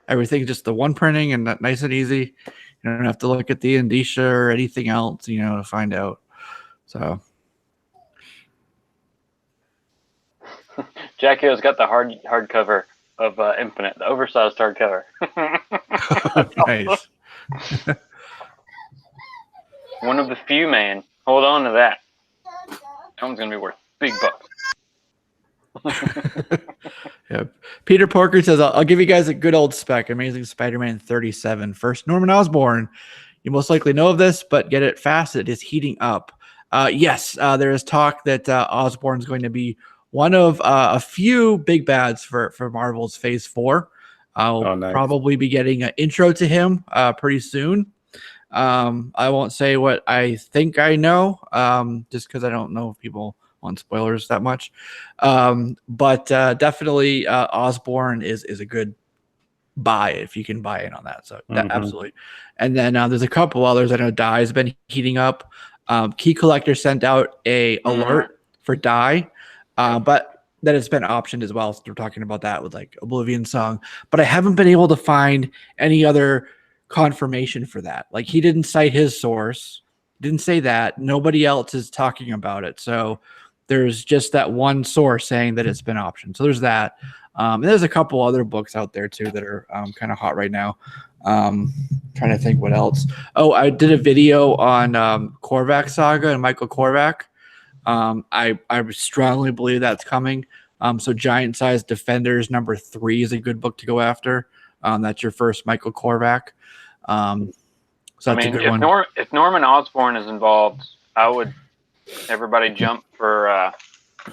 Everything just the one printing and that nice and easy. You don't have to look at the indicia or anything else, to find out. So Jackie has got the hardcover of Infinite, the oversized hardcover. nice. One of the few, man. Hold on to that. That one's gonna be worth big bucks. Yep. Peter Porker says, I'll give you guys a good old spec. Amazing Spider-Man 37. First, Norman Osborn. You most likely know of this, but get it fast. It is heating up. Yes, there is talk that Osborn's going to be one of a few big bads for Marvel's Phase 4. I'll probably be getting an intro to him pretty soon. I won't say what I think I know, just because I don't know if people on spoilers that much, but definitely Osborn is a good buy if you can buy in on that. So absolutely. And then there's a couple others. I know Die has been heating up. Key Collector sent out a alert for Die, but that has been optioned as well. So we're talking about that with like Oblivion Song, but I haven't been able to find any other confirmation for that. Like he didn't cite his source, didn't say that. Nobody else is talking about it. So there's just that one source saying that it's been optioned. So there's that. And there's a couple other books out there too that are kind of hot right now. Trying to think what else. Oh, I did a video on Korvac Saga and Michael Korvac. I strongly believe that's coming. So Giant Size Defenders #3 is a good book to go after. That's your first Michael Korvac. So that's a good one. If Norman Osborn is involved, I would everybody jump for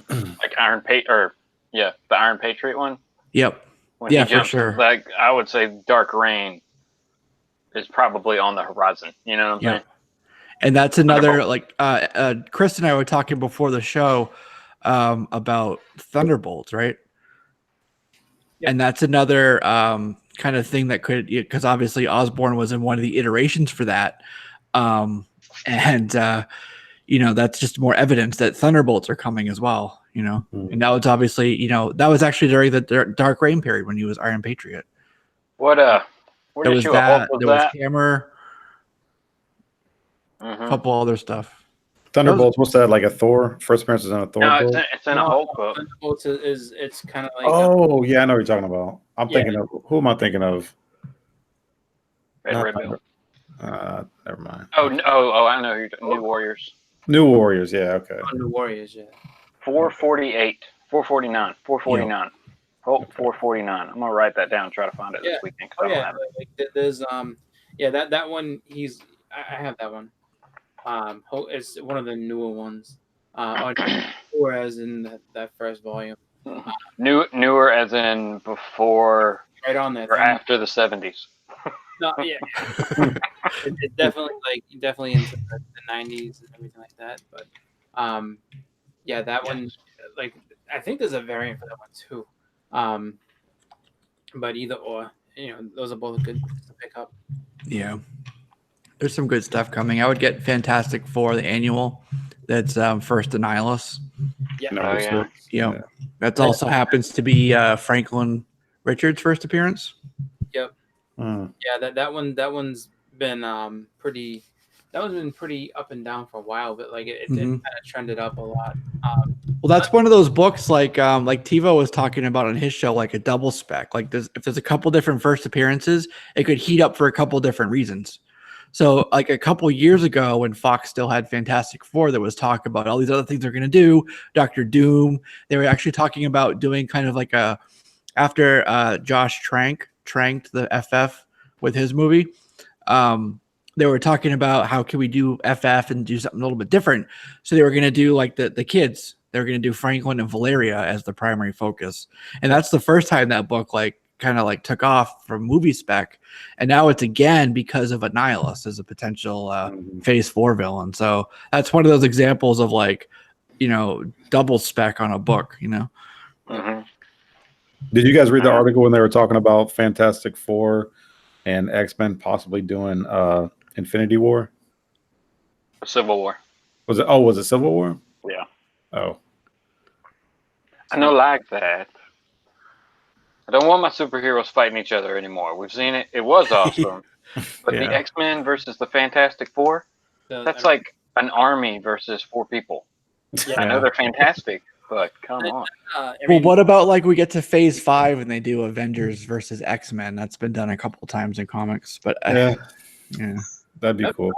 like the Iron Patriot one. Yep. When for sure. Like I would say Dark Reign is probably on the horizon. You know what I'm saying? And that's another Chris and I were talking before the show about Thunderbolts, right? Yep. And that's another kind of thing that could, because obviously Osborn was in one of the iterations for that. That's just more evidence that Thunderbolts are coming as well, and now it's obviously, that was actually during the Dark Reign period when he was Iron Patriot. There was Hammer, a couple other stuff. Thunderbolts, what's that, like a Thor? First appearance is in a Thor book? No, it's in a Hulk book. Thunderbolts it's kind of like... Oh, yeah, I know what you're talking about. Thinking of... Who am I thinking of? Red Bill. Never mind. Oh, I know who you're talking. New Warriors. New Warriors, yeah, okay. New Warriors, yeah. 448. 449. 449. Hulk 449. I'm going to write that down and try to find it this weekend. There's, that one, I have that one. It's one of the newer ones. Whereas in that first volume. Newer as in before right on that or after the 70s. No, yeah. It's definitely into the 90s and everything like that. But yeah, that one, like, I think there's a variant for that one too. But either or, those are both good books to pick up. Yeah. There's some good stuff coming. I would get Fantastic Four, the annual. That's First Annihilus. Yeah. Number yeah. 6. Yeah. That also happens to be Franklin Richards' first appearance. Yep. Mm. Yeah, that one's been pretty. That one's been pretty up and down for a while, but like it kind of trended up a lot. Well, that's one of those books like TiVo was talking about on his show, like a double spec. Like if there's a couple different first appearances, it could heat up for a couple different reasons. So like a couple years ago when Fox still had Fantastic Four, there was talk about all these other things they're going to do. Dr. Doom. They were actually talking about doing kind of like after Josh Trank the FF with his movie. They were talking about how can we do FF and do something a little bit different. So they were going to do like the kids. They were going to do Franklin and Valeria as the primary focus. And that's the first time that book kind of took off from movie spec. And now it's again because of Annihilus as a potential phase 4 villain. So that's one of those examples of double spec on a book, Mm-hmm. Did you guys read the article when they were talking about Fantastic Four and X-Men possibly doing Infinity War? Civil War. Was it Civil War? Yeah. Oh. I know, like that. I don't want my superheroes fighting each other anymore. We've seen it. It was awesome. But Yeah. the X-Men versus the Fantastic Four, that's like an army versus 4 people. Yeah. I know they're fantastic, but come on. Well, what about we get to phase 5 and they do Avengers versus X-Men? That's been done a couple times in comics, but Yeah. That'd be cool.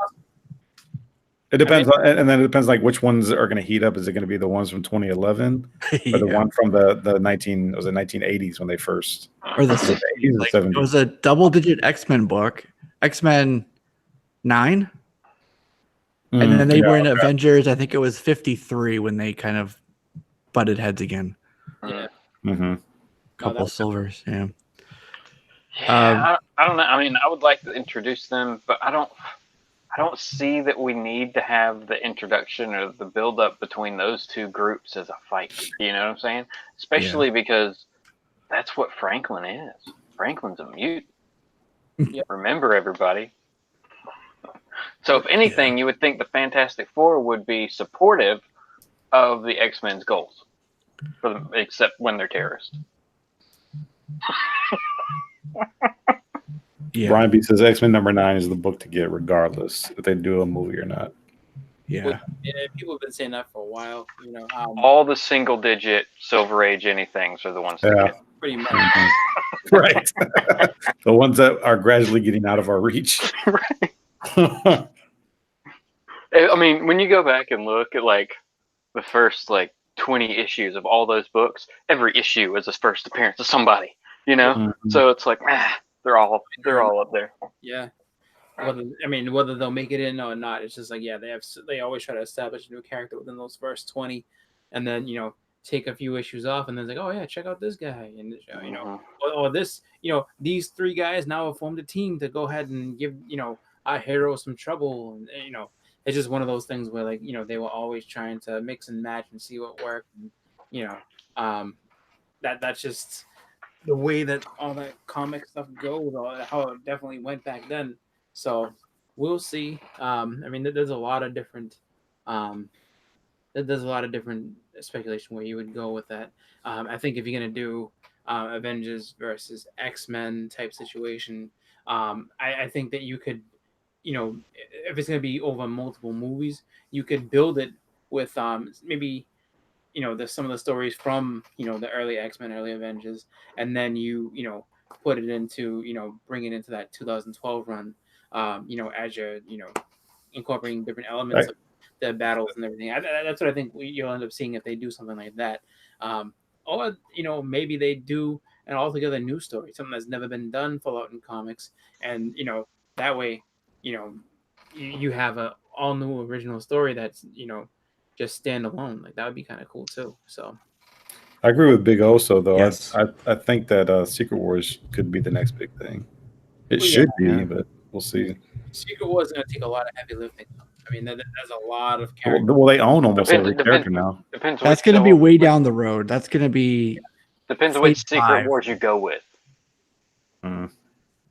It depends and then it depends which ones are going to heat up. Is it going to be the ones from 2011 or the one from the 1980s when they first, or the 80s and 70s? It was a double-digit X-Men book, X-Men 9, and then they were in Avengers. I think it was 53 when they kind of butted heads again. Yeah. Mm-hmm. Couple silvers. Yeah. Yeah, I don't know. I mean, I would like to introduce them, but I don't see that we need to have the introduction or the build up between those two groups as a fight. You know what I'm saying? Especially because that's what Franklin is. Franklin's a mutant. Remember, everybody. So if anything, you would think the Fantastic Four would be supportive of the X-Men's goals, except when they're terrorists. Yeah. Brian B says X-Men #9 is the book to get regardless if they do a movie or not. Yeah. People have been saying that for a while. All the single-digit Silver Age anythings are the ones to get. Pretty much. Mm-hmm. Right. The ones that are gradually getting out of our reach. Right. I mean, when you go back and look at the first 20 issues of all those books, every issue is a first appearance of somebody, Mm-hmm. So it's they're all up there. Yeah. Whether they'll make it in or not, it's just they always try to establish a new character within those first 20, and then take a few issues off, and then it's oh yeah, check out this guy, and or this, these 3 guys now have formed a team to go ahead and give our hero some trouble, and it's just one of those things where they were always trying to mix and match and see what worked, and that's just the way that all that comic stuff goes, or how it definitely went back then. So we'll see. There's a lot of different speculation where you would go with that. I think if you're gonna do Avengers versus X-Men type situation, I think that you could, if it's gonna be over multiple movies, you could build it with maybe there's some of the stories from the early X-Men, early Avengers, and then you put it into bring it into that 2012 run, as you're incorporating different elements of the battles and everything. That's what I think you'll end up seeing if they do something like that, or maybe they do an altogether new story, something that's never been done Fallout in comics, and that way you have a all new original story that's just stand alone. That would be kind of cool too. So I agree with Big Oso though. Yes. I think that Secret Wars could be the next big thing. It Well, should yeah. be, but we'll see. Secret War is going to take a lot of heavy lifting. I mean, that's a lot of Well, characters. they own almost every Depends- character now. Depends That's which going to be so- way down the road. That's going to be Depends Phase which Secret 5. Wars you go with. Mm.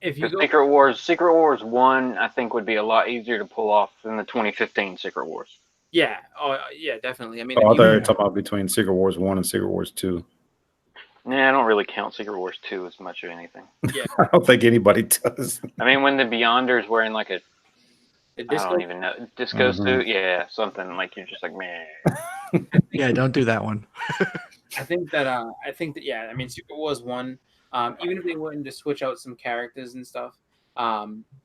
If you Because go, Secret Wars 1, I think would be a lot easier to pull off than the 2015 Secret Wars. yeah, oh yeah, definitely. I mean, Oh, I thought you even, were talking about between Secret Wars 1 and Secret Wars 2. Yeah, I don't really count Secret Wars 2 as much of anything. I don't think anybody does. I mean, when the Beyonder's wearing like a, the I disco, don't even know, disco Mhm. suit, yeah, something like you're just like, man. Yeah, don't do that one. I think that yeah. I mean, Secret Wars 1. Even if they wanted to switch out some characters and stuff,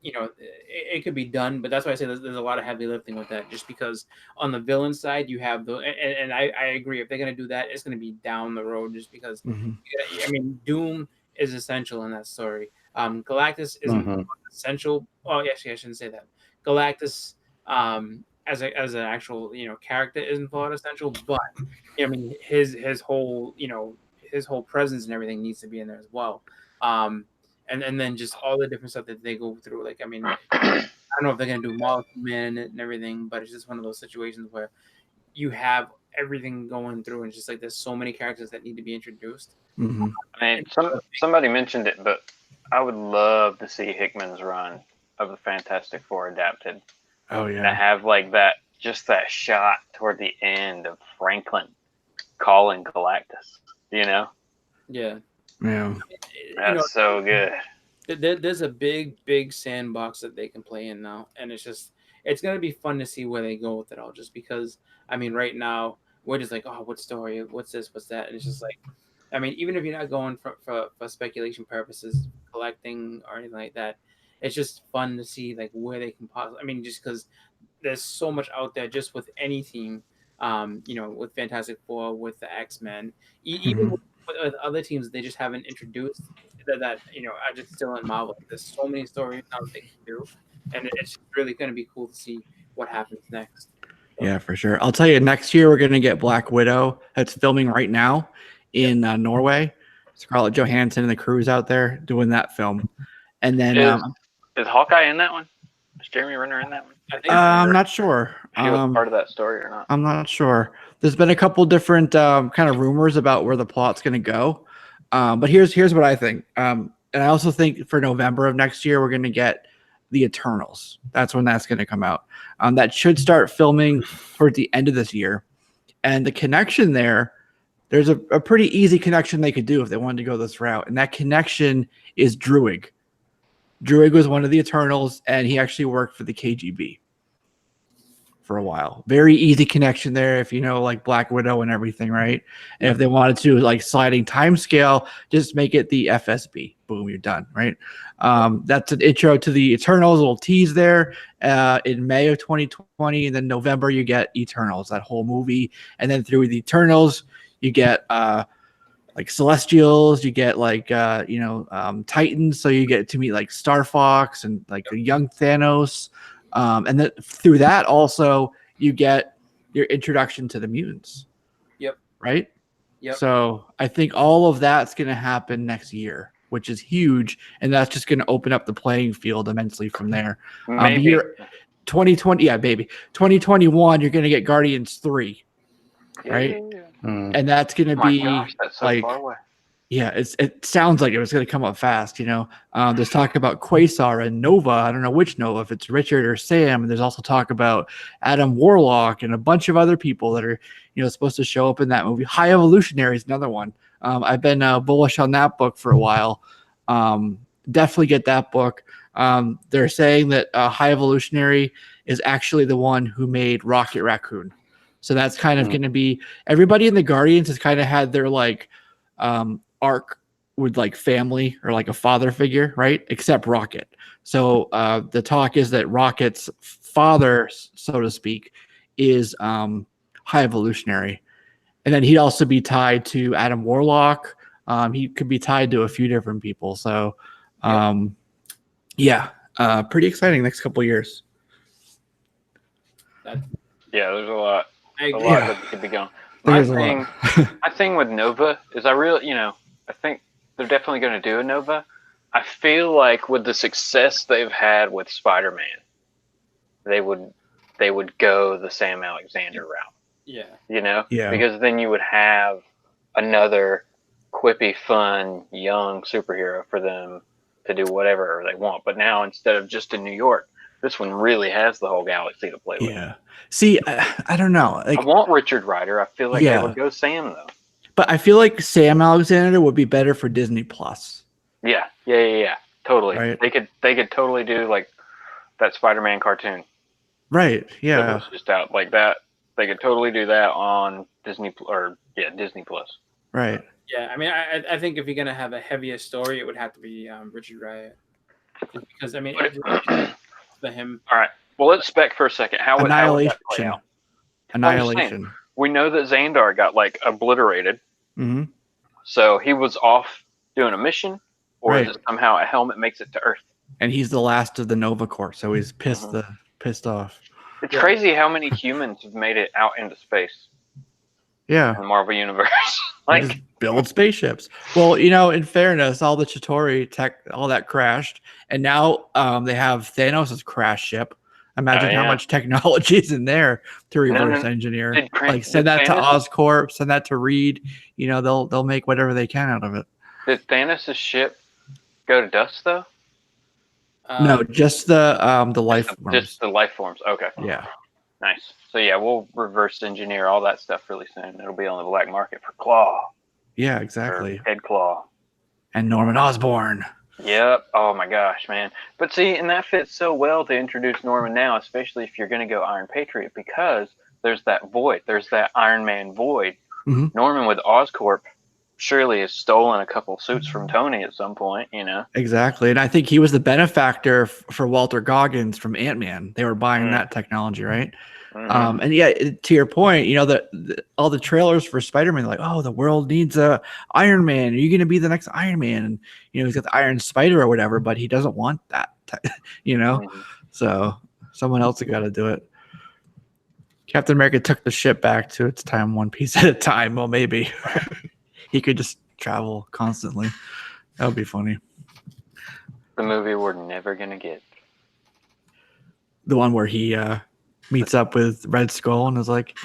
it could be done. But that's why I say there's a lot of heavy lifting with that. Just because on the villain side, you have and I agree. If they're gonna do that, it's gonna be down the road. Just because Mhm. I mean, Doom is essential in that story. Galactus isn't Mhm. essential. Oh, actually, I shouldn't say that. Galactus, as an actual character, isn't thought essential, but I mean, his whole his whole presence and everything needs to be in there as well. And then just all the different stuff that they go through. Like, I mean, I don't know if they're gonna do Molecule Man in it and everything, but it's just one of those situations where you have everything going through, and just like there's so many characters that need to be introduced. Mhm. I mean, somebody mentioned it, but I would love to see Hickman's run of the Fantastic Four adapted. Oh To yeah. have like that, just that shot toward the end of Franklin calling Galactus, Yeah, Yeah. That's so good. there's a big sandbox that they can play in now, and it's gonna be fun to see where they go with it all. Just because, I mean, right now we're just like, oh, what story? What's this? What's that? And it's just like, I mean, even if you're not going for speculation purposes, collecting or anything like that, it's just fun to see like where they can possibly. I mean, just because there's so much out there just with any team, with Fantastic Four, with the X-Men, even Mhm. with other teams they just haven't introduced that are just still in Marvel. There's so many stories now that they can do, and it's really going to be cool to see what happens next. Yeah, for sure. I'll tell you, next year we're going to get Black Widow. That's filming right now in Norway. Scarlett Johansson and the crew's out there doing that film. And then Is Hawkeye in that one? Is Jeremy Renner in that one? I think I'm not sure. If he was part of that story or not? I'm not sure. There's been a couple different kind of rumors about where the plot's going to go. But here's what I think. And I also think for November of next year, we're going to get the Eternals. That's when that's going to come out. That should start filming towards the end of this year. And the connection there's a pretty easy connection they could do if they wanted to go this route. And that connection is Druig. Druig was one of the Eternals, and he actually worked for the KGB for a while. Very easy connection there if you know like Black Widow and everything, right? And if they wanted to like sliding time scale, just make it the FSB. Boom, you're done, right? That's an intro to the Eternals, a little tease there in May of 2020, and then November you get Eternals, that whole movie, and then through the Eternals you get like Celestials, you get like Titans, so you get to meet like Star Fox and like the young Thanos. And then through that also you get your introduction to the mutants. Yep. Right? Yep. So I think all of that's going to happen next year, which is huge. And that's just going to open up the playing field immensely from there. Maybe. Year 2020, yeah, baby. 2021, you're going to get Guardians 3. Right? Yeah. And that's going to Oh my be gosh, that's so like, far away. yeah, it sounds like it was going to come up fast, There's talk about Quasar and Nova. I don't know which Nova, if it's Richard or Sam. And there's also talk about Adam Warlock and a bunch of other people that are, supposed to show up in that movie. High Evolutionary is another one. I've been bullish on that book for a while. Definitely get that book. They're saying that High Evolutionary is actually the one who made Rocket Raccoon. So that's kind of going to be everybody in the Guardians has kind of had their like arc with like family or like a father figure, right? Except Rocket. So the talk is that Rocket's father, so to speak, is High Evolutionary. And then he'd also be tied to Adam Warlock. He could be tied to a few different people. So pretty exciting next couple of years. Yeah, there's a lot. I A agree. lot that could be going. There's a My lot. thing with Nova is I think they're definitely going to do a Nova, I feel like with the success they've had with Spider-Man, they would go the Sam Alexander route. Yeah. You know? Yeah. Because then you would have another quippy, fun, young superhero for them to do whatever they want. But now, instead of just in New York, this one really has the whole galaxy to play with. Yeah. See, I don't know. Like, I want Richard Rider. I feel like they would go Sam, though. But I feel like Sam Alexander would be better for Disney Plus. Yeah. Totally. Right. They could totally do like that Spider-Man cartoon. Right. Yeah. That was just out like that. They could totally do that on Disney Plus. Right. Yeah, I mean, I think if you're gonna have a heavier story, it would have to be Richard Riot, because I mean, for him. All right. Well, let's spec for a second. How would that play out? Annihilation. We know that Xandar got like obliterated. Mm-hmm. So he was off doing a mission, or is it somehow a helmet makes it to Earth? And he's the last of the Nova Corps, so he's pissed off. It's crazy how many humans have made it out into space. Yeah. In the Marvel Universe. Like, just build spaceships. Well, in fairness, all the Chitauri tech, all that crashed, and now they have Thanos' crash ship. Imagine how much technology is in there to reverse engineer. Like, send that to Oscorp, send that to Reed. They'll make whatever they can out of it. Did Thanos' ship go to dust though? No, just the life forms. Just the life forms. Okay. Yeah. Nice. So yeah, we'll reverse engineer all that stuff really soon. It'll be on the black market for Claw. Yeah, exactly. Head Claw. And Norman Osborn. Yep. Oh my gosh, man. But see, and that fits so well to introduce Norman now, especially if you're going to go Iron Patriot, because there's that void. There's that Iron Man void. Mm-hmm. Norman with Oscorp surely has stolen a couple suits from Tony at some point, Exactly. And I think he was the benefactor for Walter Goggins from Ant-Man. They were buying that technology, right? Mm-hmm. And yeah, to your point, all the trailers for Spider-Man, like, oh, the world needs a Iron Man. Are you going to be the next Iron Man? And, he's got the Iron Spider or whatever, but he doesn't want that, Mm-hmm. So someone else has got to do it. Captain America took the ship back to its time, one piece at a time. Well, maybe he could just travel constantly. That would be funny. The movie we're never going to get. The one where he meets up with Red Skull and is like,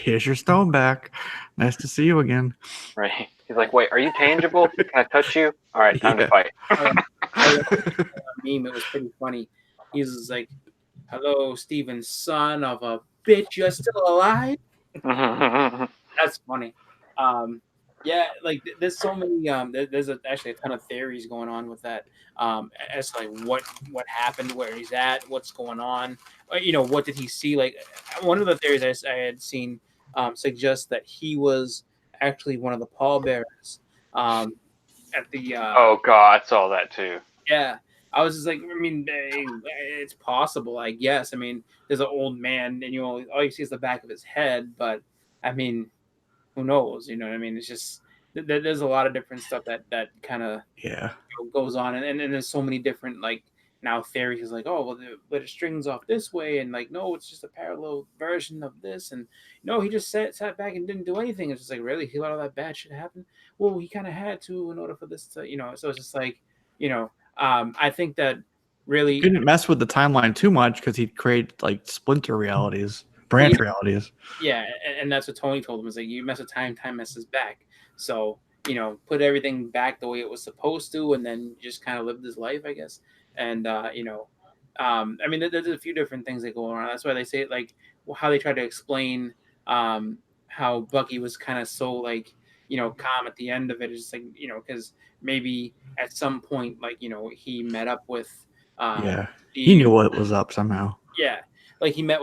here's your stone back. Nice to see you again. Right. He's like, wait, are you tangible? Can I touch you? All right, time to fight. Meme, it was pretty funny. He was like, hello, Steven, son of a bitch, you're still alive? That's funny. Yeah, like there's so many. There's actually a ton of theories going on with that. As to like what happened, where he's at, what's going on. What did he see? Like one of the theories I had seen suggests that he was actually one of the pallbearers at the. Oh God, I saw that too. Yeah, I was just like, I mean, it's possible, I guess. I mean, there's an old man, and all you see is the back of his head, but I mean. Who knows? You know what I mean? It's just there's a lot of different stuff that kind of goes on, and there's so many different like now theories like, oh well, but it strings off this way, and like no, it's just a parallel version of this, and no, he just sat back and didn't do anything. It's just like, really, he let all that bad shit happen. Well, he kind of had to in order for this to So it's just like I think that really couldn't mess with the timeline too much because he'd create like splinter realities. Branch realities. Yeah, and that's what Tony told him, is like, you mess with time messes back. So, put everything back the way it was supposed to, and then just kind of lived his life, I guess. And, I mean, there's a few different things that go on. That's why they say, like, how they try to explain how Bucky was kind of so, like, calm at the end of it. It's just like, because maybe at some point, like, he met up with... he knew what was up somehow. Yeah. Like he met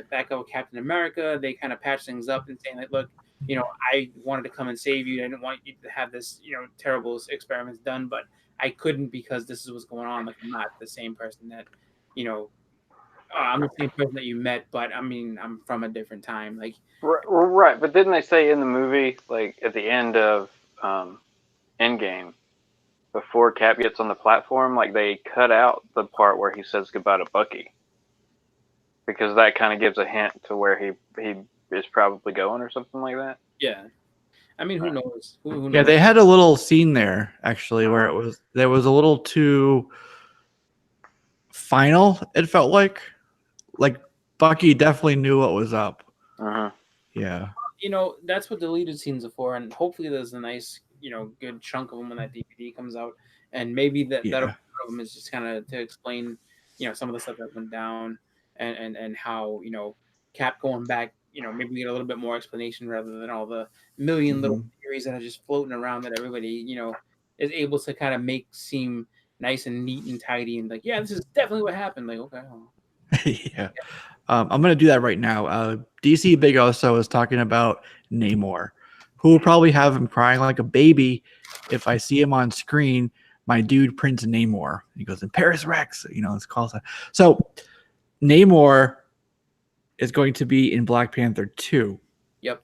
back up with Captain America. They kind of patched things up and saying like, look, I wanted to come and save you. I didn't want you to have this, terrible experiments done, but I couldn't because this is what's going on. Like I'm not the same person that, I'm the same person that you met, but I mean, I'm from a different time. Like right. But didn't they say in the movie, like at the end of Endgame, before Cap gets on the platform, like they cut out the part where he says goodbye to Bucky? Because that kind of gives a hint to where he is probably going or something like that. Yeah. I mean, who knows? Who knows? Yeah, they had a little scene there actually where there was a little too final. It felt like Bucky definitely knew what was up. Uh-huh. Yeah. That's what deleted scenes are for, and hopefully there's a nice, good chunk of them when that DVD comes out, and maybe that'll be one of them is just kind of to explain, some of the stuff that went down, and how Cap going back, maybe we get a little bit more explanation rather than all the million little theories that are just floating around that everybody is able to kind of make seem nice and neat and tidy and like, yeah, this is definitely what happened. Like, okay. Yeah. I'm going to do that right now. DC Big Oso is talking about Namor, who will probably have him crying like a baby if I see him on screen. My dude, Prince Namor. He goes, in Paris Rex. It's called that. So Namor is going to be in Black Panther 2. Yep.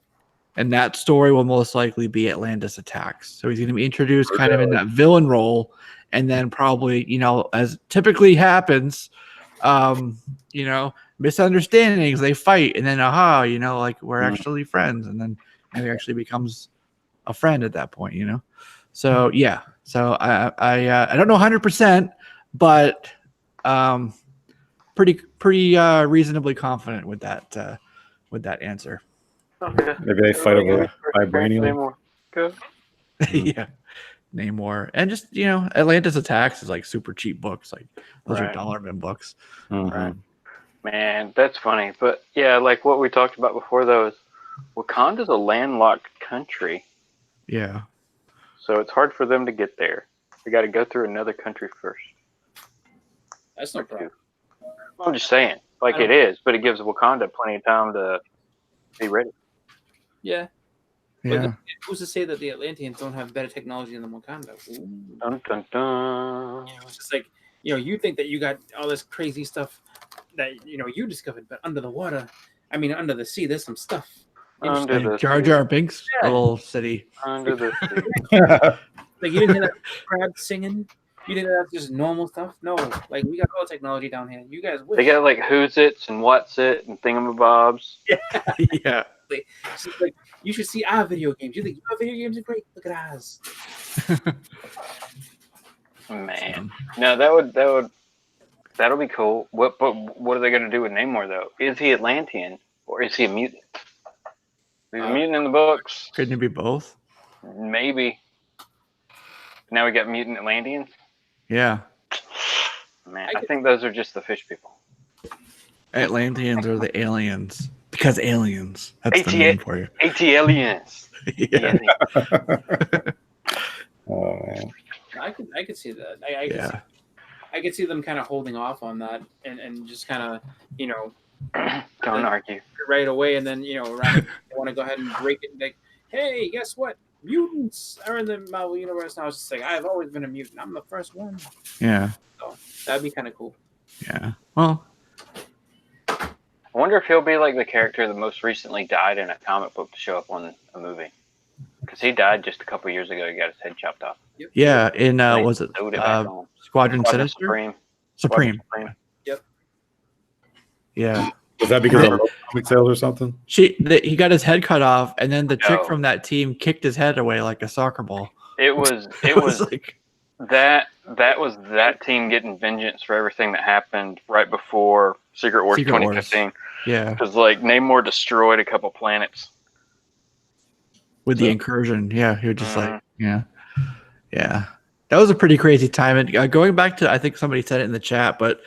And that story will most likely be Atlantis attacks. So he's going to be introduced kind of in that villain role. And then probably, as typically happens, misunderstandings, they fight, and then we're actually friends, and then he actually becomes a friend at that point, So yeah, so I don't know 100%, but pretty reasonably confident with that answer. Okay. Maybe they fight over vibranium. Good. Yeah. Namor, and just Atlantis Attacks is like super cheap books, like those are $1 books. Right. Man, that's funny, but yeah, like what we talked about before, though, is Wakanda's a landlocked country. Yeah, so it's hard for them to get there. They got to go through another country first. That's no problem. I'm just saying, like it is, but it gives Wakanda plenty of time to be ready. Yeah. yeah. But who's to say that the Atlanteans don't have better technology than Wakanda? Dun, dun, dun. It's just like, you think that you got all this crazy stuff that, you discovered, but under the water, under the sea, there's some stuff. Under the Jar Jar Binks, little city. Under the sea. Like, you didn't hear that crab singing? You didn't have just normal stuff? No. Like, we got all the technology down here. You guys wish. They got like Who's It's and What's It and Thingamabobs. Yeah. It's just like, you should see our video games. You think our video games are great? Look at ours. Man, no, that'll be cool. But what are they going to do with Namor though? Is he Atlantean or is he a mutant? He's a mutant in the books. Couldn't it be both? Maybe. Now we got mutant Atlanteans. Yeah. Man, I think those are just the fish people. Atlanteans are the aliens because aliens. That's the name for you. AT-aliens. Yeah. Oh man. I could see that. I could see them kind of holding off on that and just kind of, Don't argue. right away, and then they want to go ahead and break it and like, hey, guess what? Mutants are in the Marvel universe. And I was just like, I've always been a mutant. I'm the first one. Yeah. So that'd be kind of cool. Yeah. Well, I wonder if he'll be like the character that most recently died in a comic book to show up on a movie. Because he died just a couple years ago. He got his head chopped off. Yep. yeah. In was it Squadron Sinister? Supreme. Supreme. Yep. Yeah. Was that because of comic sales or something? He got his head cut off, and then the chick No. from that team kicked his head away like a soccer ball. It was like, that was that team getting vengeance for everything that happened right before Secret Wars 2015. yeah, Because like Namor destroyed a couple planets. with the incursion. Yeah, he was just like, yeah. That was a pretty crazy time. And going back to, I think somebody said it in the chat, but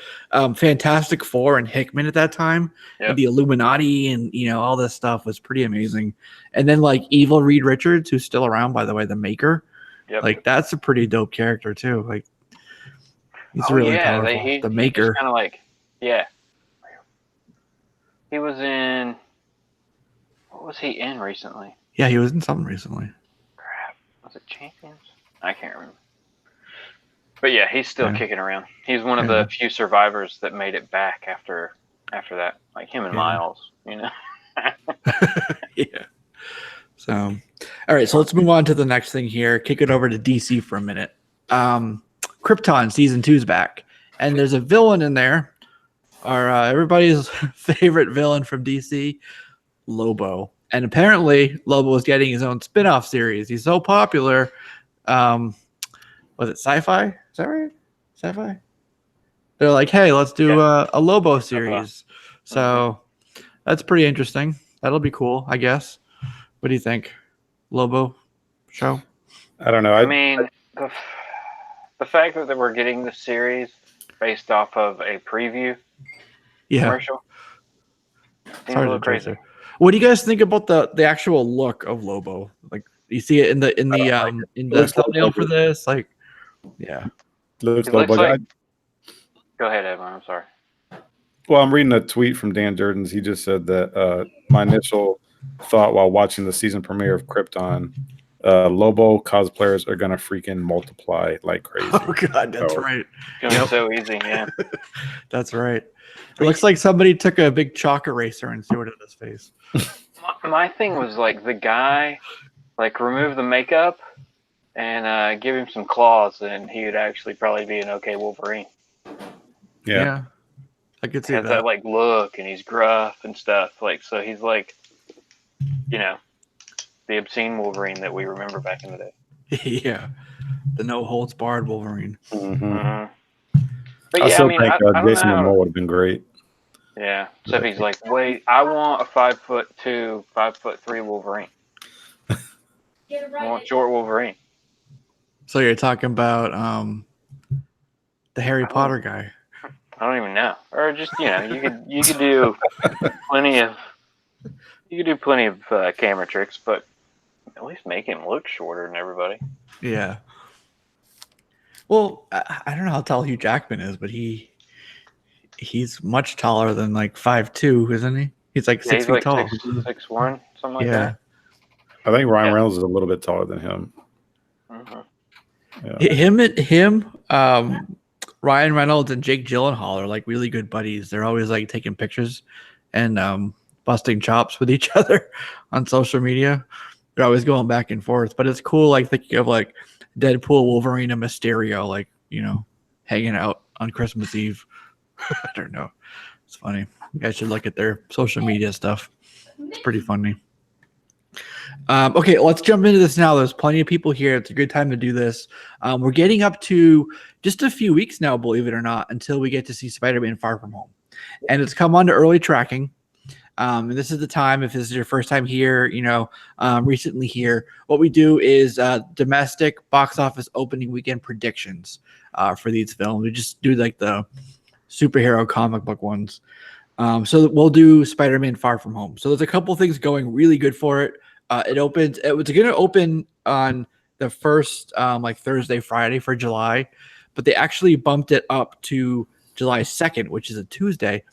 Fantastic Four and Hickman at that time, Yep. and the Illuminati and all this stuff was pretty amazing. And then like Evil Reed Richards, who's still around, by the way, the maker. Yep. Like that's a pretty dope character too. Like he's really powerful. The maker. Kind of like, yeah. He was in. What was he in recently? Yeah, he was in something recently. Crap. Was it Champions? I can't remember. But yeah, he's still kicking around. He's one of the few survivors that made it back after that. Like him and Miles, Yeah. So, all right. So let's move on to the next thing here. Kick it over to DC for a minute. Krypton season 2's back, and there's a villain in there. Our everybody's favorite villain from DC, Lobo. And apparently, Lobo is getting his own spin-off series. He's so popular. Was it Sci-Fi? Is that right? Sci-Fi? They're like, hey, let's do a Lobo series. So that's pretty interesting. That'll be cool, I guess. What do you think? Lobo show? I don't know. I mean, the fact that we're getting this series based off of a preview commercial seems a little crazy. What do you guys think about the actual look of Lobo? Like, you see it in the thumbnail for this? Like, yeah, looks like. Go ahead, Evan. I'm sorry. Well, I'm reading a tweet from Dan Durden. He just said that my initial thought while watching the season premiere of Krypton, Lobo cosplayers are gonna freaking multiply like crazy. Oh God, that's right. It's gonna be so easy, yeah. That's right. It looks like somebody took a big chalk eraser and threw it in his face. My thing was like the guy, like remove the makeup and give him some claws, and he would actually probably be an okay Wolverine. Yeah. I could see that like look, and he's gruff and stuff. Like, so he's like, the obscene Wolverine that we remember back in the day. Yeah, the no holds barred Wolverine. Mm-hmm. But I still think I Jason Momoa would have been great. Yeah, except he's like, wait, I want a 5'2", 5'3" Wolverine. I want short Wolverine. So you're talking about the Harry Potter guy? I don't even know, or just you could do plenty of camera tricks, but at least make him look shorter than everybody. Yeah. Well, I don't know how tall Hugh Jackman is, but he's much taller than like 5'2", isn't he? He's like 6 feet tall. 6'1", something like that. I think Ryan Reynolds is a little bit taller than him. Yeah. Him, Ryan Reynolds and Jake Gyllenhaal are like really good buddies. They're always like taking pictures and busting chops with each other on social media. They're always going back and forth. But it's cool, like thinking of like Deadpool, Wolverine, and Mysterio, like, hanging out on Christmas Eve. I don't know. It's funny. You guys should look at their social media stuff. It's pretty funny. Okay, let's jump into this now. There's plenty of people here. It's a good time to do this. We're getting up to just a few weeks now, believe it or not, until we get to see Spider-Man Far From Home. And it's come on to early tracking. And this is the time, if this is your first time here, recently here, what we do is domestic box office opening weekend predictions for these films. We just do like the superhero comic book ones. So we'll do Spider-Man Far From Home. So there's a couple things going really good for it. It was going to open on the first Thursday, Friday for July, but they actually bumped it up to July 2nd, which is a Tuesday,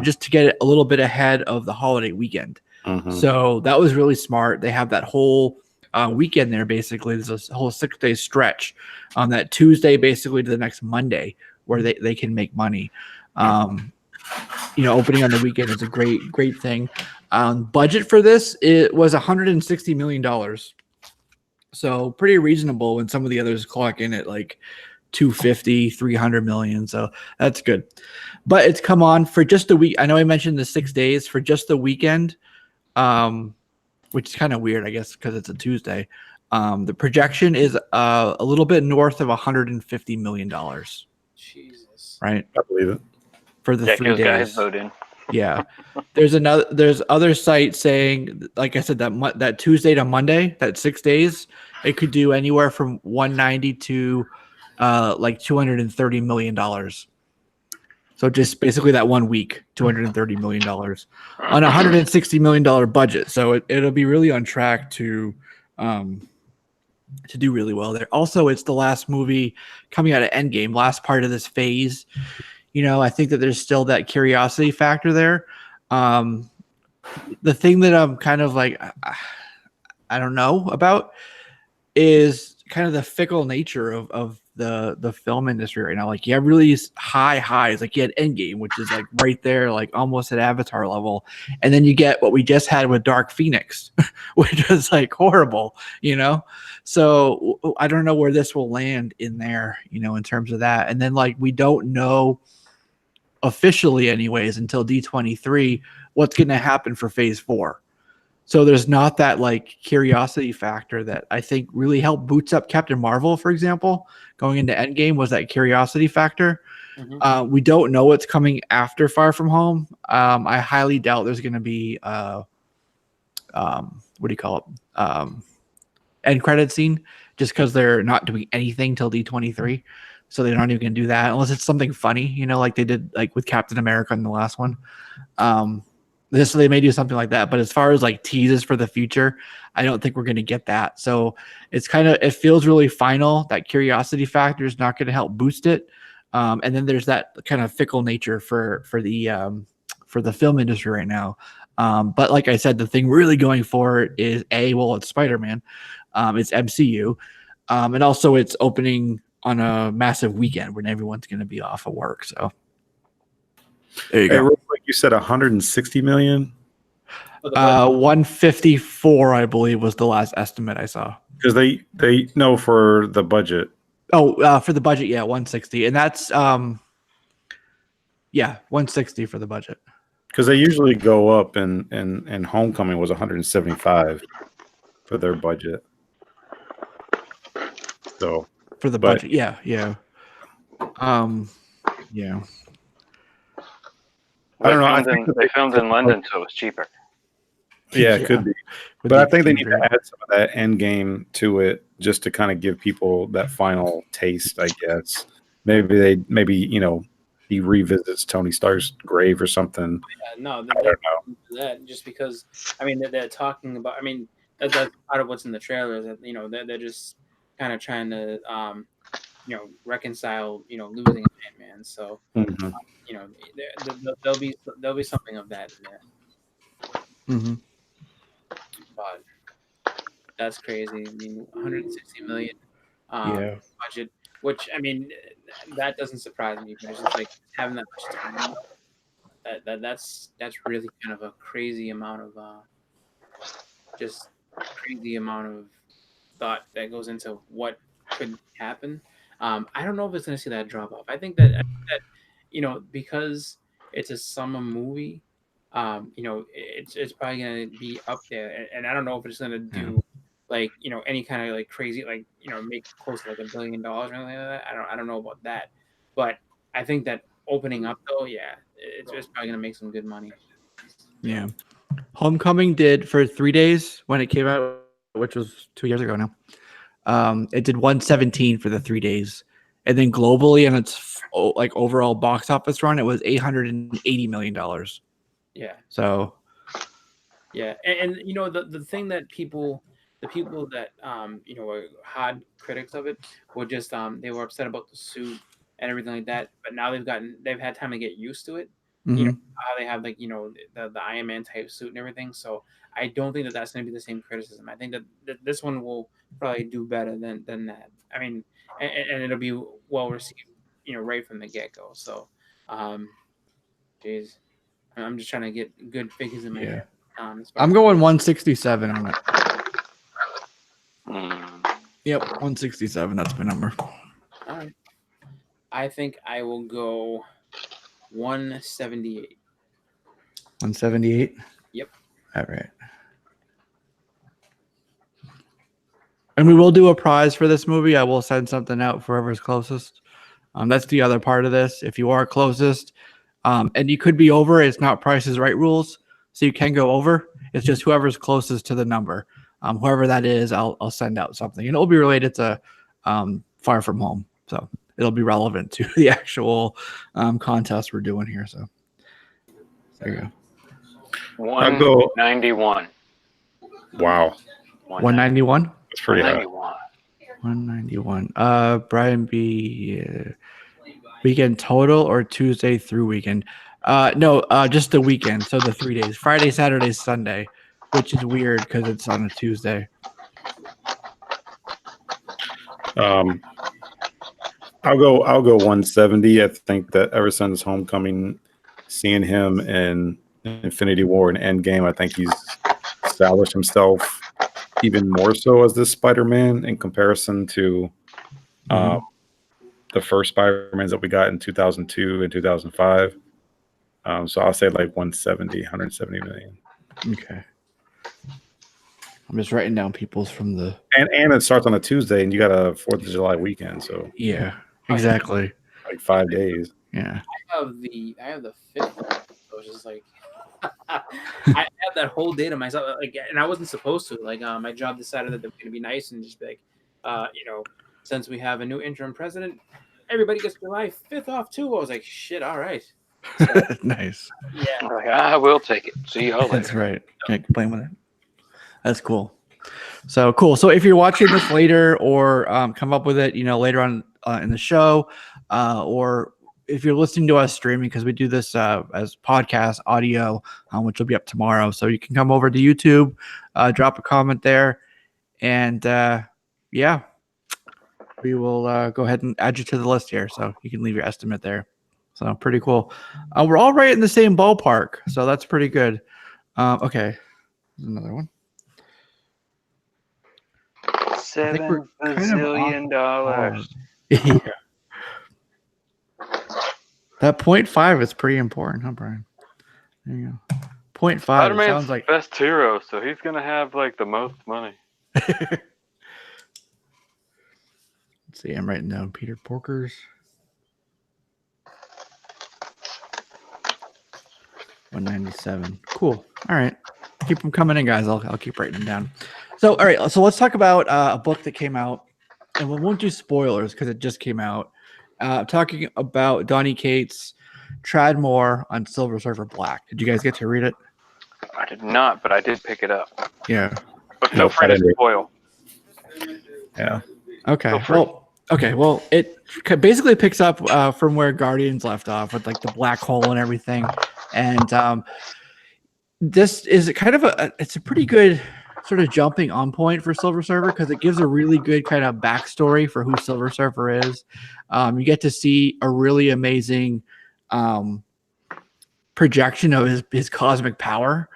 just to get it a little bit ahead of the holiday weekend. So that was really smart. They have that whole weekend there, basically. There's a whole 6-day stretch on that Tuesday, basically to the next Monday, where they can make money. Opening on the weekend is a great thing. Budget for this, it was $160 million. So pretty reasonable when some of the others clock in at like 250, 300 million. So that's good. But it's come on for just a week. I know I mentioned the 6 days for just the weekend, which is kind of weird, I guess, because it's a Tuesday. The projection is a little bit north of $150 million. Jesus. Right? I believe it. For the 3 days. Guys voting. Yeah. There's other sites saying, like I said, that Tuesday to Monday, that 6 days, it could do anywhere from 190 to like $230 million. So just basically that 1 week, $230 million on a $160 million budget. So it'll be really on track to do really well there. Also, it's the last movie coming out of Endgame, last part of this phase. I think that there's still that curiosity factor there. The thing that I'm kind of like, I don't know about is kind of the fickle nature of the film industry right now. Like, you have really high highs. Like, you had Endgame, which is like right there, like almost at Avatar level. And then you get what we just had with Dark Phoenix, which was like horrible, So I don't know where this will land in there, in terms of that. And then like, we don't know officially anyways until D23 what's going to happen for phase 4. So there's not that like curiosity factor that I think really helped boots up Captain Marvel, for example, going into Endgame was that curiosity factor. We don't know what's coming after Far From Home. I highly doubt there's going to be what do you call it? End credit scene, just because they're not doing anything till D23, so they're not even going to do that unless it's something funny, you know, like they did like with Captain America in the last one. So they may do something like that, but as far as like teases for the future, I don't think we're going to get that. So it's it feels really final. That curiosity factor is not going to help boost it. And then there's that kind of fickle nature for the film industry right now. But like I said, the thing really going forward is it's Spider-Man, it's MCU, and also it's opening on a massive weekend when everyone's going to be off of work. So there you go. Real quick, you said 160 million. 154, I believe, was the last estimate I saw. Because they know for the budget. Oh, for the budget, yeah, 160, and that's 160 for the budget. Because they usually go up, and Homecoming was 175 for their budget. So for the budget, yeah. Yeah. I don't know. I think they filmed in London, so it was cheaper. Yeah, it could be. But I think they need to add some of that end game to it just to kind of give people that final taste, I guess. Maybe he revisits Tony Stark's grave or something. Yeah, no, I don't know. That just because they're talking about. That's part of what's in the trailer is that they're just kind of trying to reconcile losing Ant-Man. So there'll be something of that in there. Mm-hmm. But that's crazy. 160 million budget, which that doesn't surprise me. But it's just like having that much time. That's really kind of a crazy amount of thought that goes into what could happen. I don't know if it's going to see that drop off. I think that because it's a summer movie. It's probably gonna be up there, and I don't know if it's gonna do any kind of crazy make close to $1 billion or anything like that. I don't know about that, but I think that opening up though, it's probably gonna make some good money. Yeah, Homecoming did for 3 days when it came out, which was 2 years ago now. It did 117 for the 3 days, and then globally on its overall box office run, it was $880 million. Yeah. So. Yeah, and the thing that the people that were hard critics of it were just they were upset about the suit and everything like that. But now they've had time to get used to it. Mm-hmm. How they have the Iron Man type suit and everything. So I don't think that's going to be the same criticism. I think that this one will probably do better than that. And it'll be well received, right from the get go. So, geez. I'm just trying to get good figures in my head. I'm going 167 on it. Mm. Yep, 167. That's my number. All right. I think I will go 178. 178? Yep. All right. And we will do a prize for this movie. I will send something out for whoever's closest. That's the other part of this. If you are closest, and you could be over, it's not Price is Right rules, so you can go over. It's just whoever's closest to the number. Whoever that is, I'll send out something. And it'll be related to Far From Home. So it'll be relevant to the actual contest we're doing here. So there you go. 191. Wow. 191? That's pretty high. 191. Brian B. Weekend total or Tuesday through weekend? No, just the weekend. So the 3 days, Friday, Saturday, Sunday, which is weird because it's on a Tuesday. I'll go 170. I think that ever since Homecoming, seeing him in Infinity War and Endgame, I think he's established himself even more so as this Spider-Man in comparison to the first Spider-Mans that we got in 2002 and 2005. So I'll say 170 million. Okay. I'm just writing down people's from the. And it starts on a Tuesday, and you got a 4th of July weekend, so Yeah, exactly. like 5 days. Yeah. I have the 5th. So it's just like I had that whole day to myself, like, and I wasn't supposed to. Like, my job decided that they were going to be nice and just be like, since we have a new interim president, everybody gets July 5th off too. I was like, shit, all right. So, Nice. yeah. Like, I will take it. See y'all later. That's right. Can't complain with it. That's cool. So cool. So if you're watching this later or come up with it, later on in the show, or if you're listening to us streaming, because we do this as podcast audio, which will be up tomorrow. So you can come over to YouTube, drop a comment there, and yeah, we will go ahead and add you to the list here. So you can leave your estimate there. So pretty cool. We're all right in the same ballpark. So that's pretty good. Okay. There's another one. $7 bazillion. Yeah. That 0.5 is pretty important, huh, Brian? There you go. 0.5 Spider-Man's sounds like best hero, so he's gonna have like the most money. Let's see, I'm writing down Peter Porker's. $197. Cool. All right. Keep them coming in, guys. I'll keep writing them down. So, all right. So let's talk about a book that came out, and we won't do spoilers because it just came out. Talking about Donny Cates' Tradmore on Silver Surfer Black. Did you guys get to read it? I did not, but I did pick it up. Yeah. But feel free to spoil. Yeah. Okay. Well, it basically picks up from where Guardians left off with like the black hole and everything. And this is kind of it's a pretty good sort of jumping on point for Silver Surfer because it gives a really good kind of backstory for who Silver Surfer is. You get to see a really amazing projection of his cosmic power.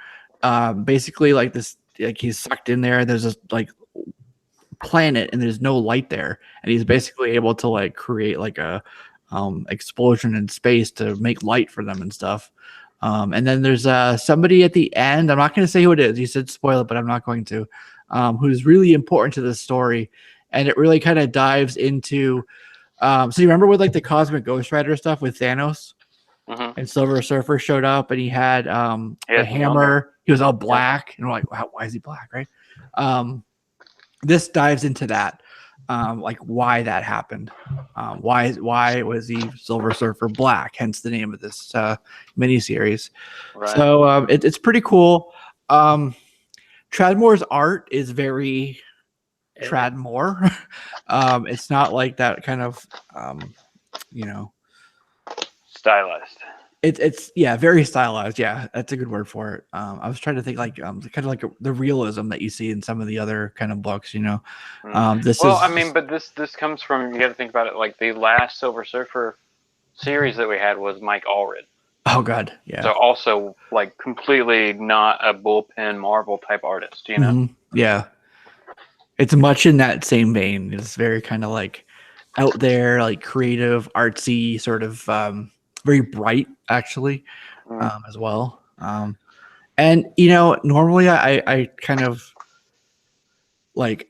Basically, like this, like he's sucked in there. There's this like planet, and there's no light there, and he's basically able to like create like a explosion in space to make light for them and stuff. And then there's somebody at the end. I'm not going to say who it is. You said spoil it, but I'm not going to. Who's really important to this story, and it really kind of dives into. So you remember with like the Cosmic Ghost Rider stuff with Thanos, and Silver Surfer showed up, and he had a hammer. He was all black, and we're like, wow, why is he black, right? This dives into that, like why that happened. Why was he Silver Surfer black? Hence the name of this miniseries. Right. So it's pretty cool. Tradmore's art is very Tradmore. It's not like that kind of stylized. It's very stylized. Yeah, that's a good word for it. I was trying to think like kind of like the realism that you see in some of the other kind of books, But this comes from, you got to think about it, like the last Silver Surfer series that we had was Mike Allred. Oh God, yeah. So also like completely not a bullpen Marvel type artist, Yeah, it's much in that same vein. It's very kind of like out there, like creative, artsy, sort of. Very bright, actually, as well. And normally I kind of like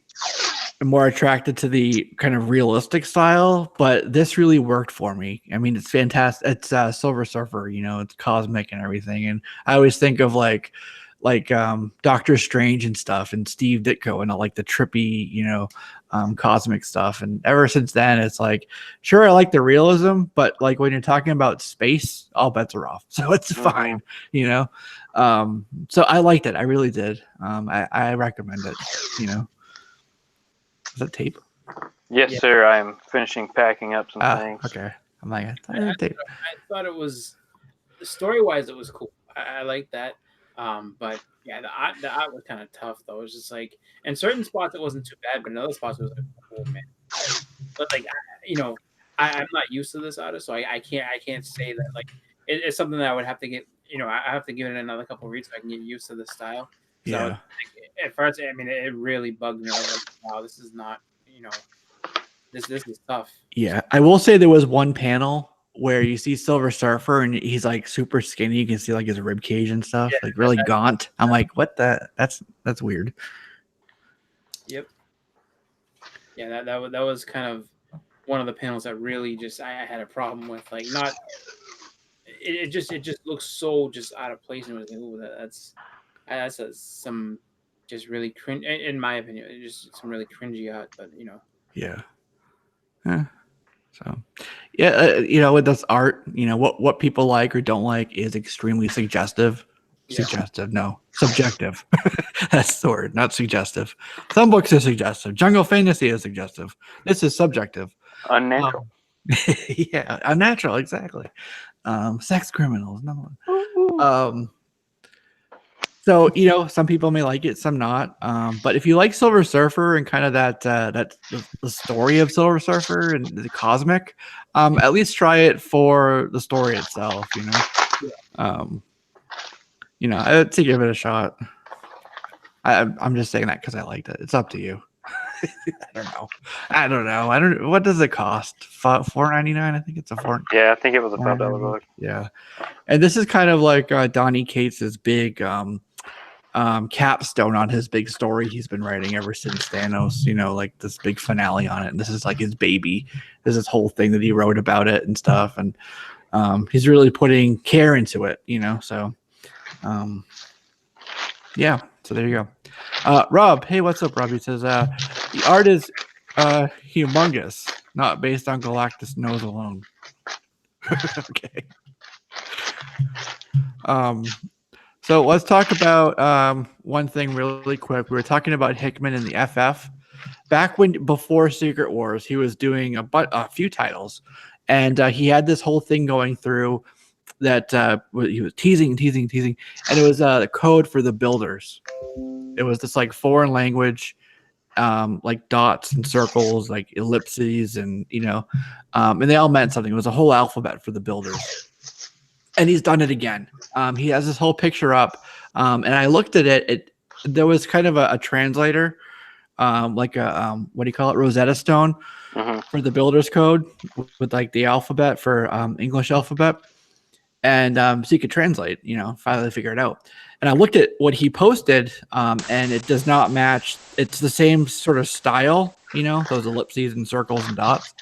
am more attracted to the kind of realistic style, but this really worked for me. I mean, it's fantastic. It's Silver Surfer, it's cosmic and everything. And I always think of like Doctor Strange and stuff, and Steve Ditko and all like the trippy, cosmic stuff. And ever since then, it's like, sure, I like the realism, but like when you're talking about space, all bets are off. So it's fine, So I liked it. I really did. I recommend it. Is that tape? Yes, sir. I'm finishing packing up some things. Okay. I'm like, I thought it was story-wise, it was cool. I like that. But yeah, the art was kind of tough though. It was just like in certain spots it wasn't too bad, but in other spots it was like, oh man. But like I'm not used to this artist, so I can't say that like it's something that I would have to get. I have to give it another couple of reads so I can get used to the style. So yeah. Like, at first, I mean, it really bugged me. I was like, wow, this is not. This is tough. Yeah, I will say there was one panel where you see Silver Surfer and he's like super skinny. You can see like his rib cage and stuff, like really gaunt. I'm like, what the? That's weird. Yeah, that was kind of one of the panels that really just I had a problem with. Like, not it just looks so just out of place, and I was like, ooh, some just really cringe, in my opinion. Just some really cringy art, but Yeah. So, yeah, with this art, what people like or don't like is extremely suggestive. Yeah. Suggestive, no, subjective. That's the word, not suggestive. Some books are suggestive. Jungle Fantasy is suggestive. This is subjective. Unnatural. Yeah, unnatural, exactly. Sex criminals, another one. So some people may like it, some not. But if you like Silver Surfer and kind of the story of Silver Surfer and the cosmic, at least try it for the story itself. I'd say give it a shot. I'm just saying that because I liked it. It's up to you. I don't know. What does it cost? $4.99. I think it's a $4. Yeah, I think it was a $5 book. Yeah, and this is kind of like Donny Cates's big capstone on his big story he's been writing ever since Thanos. Like this big finale on it. And this is like his baby. There's this whole thing that he wrote about it and stuff, and he's really putting care into it. So yeah. So there you go. Rob, hey, what's up, Rob? He says the art is humongous, not based on Galactus nose alone. Okay. So let's talk about one thing really quick. We were talking about Hickman and the FF. Back before Secret Wars, he was doing a few titles, and he had this whole thing going through that he was teasing, and it was the code for the builders. It was this like foreign language, like dots and circles, like ellipses, and and they all meant something. It was a whole alphabet for the builders. And he's done it again. He has this whole picture up, and I looked at it. There was kind of a translator, like a what do you call it, Rosetta Stone for the builder's code with like the alphabet for English alphabet, and so you could translate. Finally figure it out. And I looked at what he posted, and it does not match. It's the same sort of style, those ellipses and circles and dots,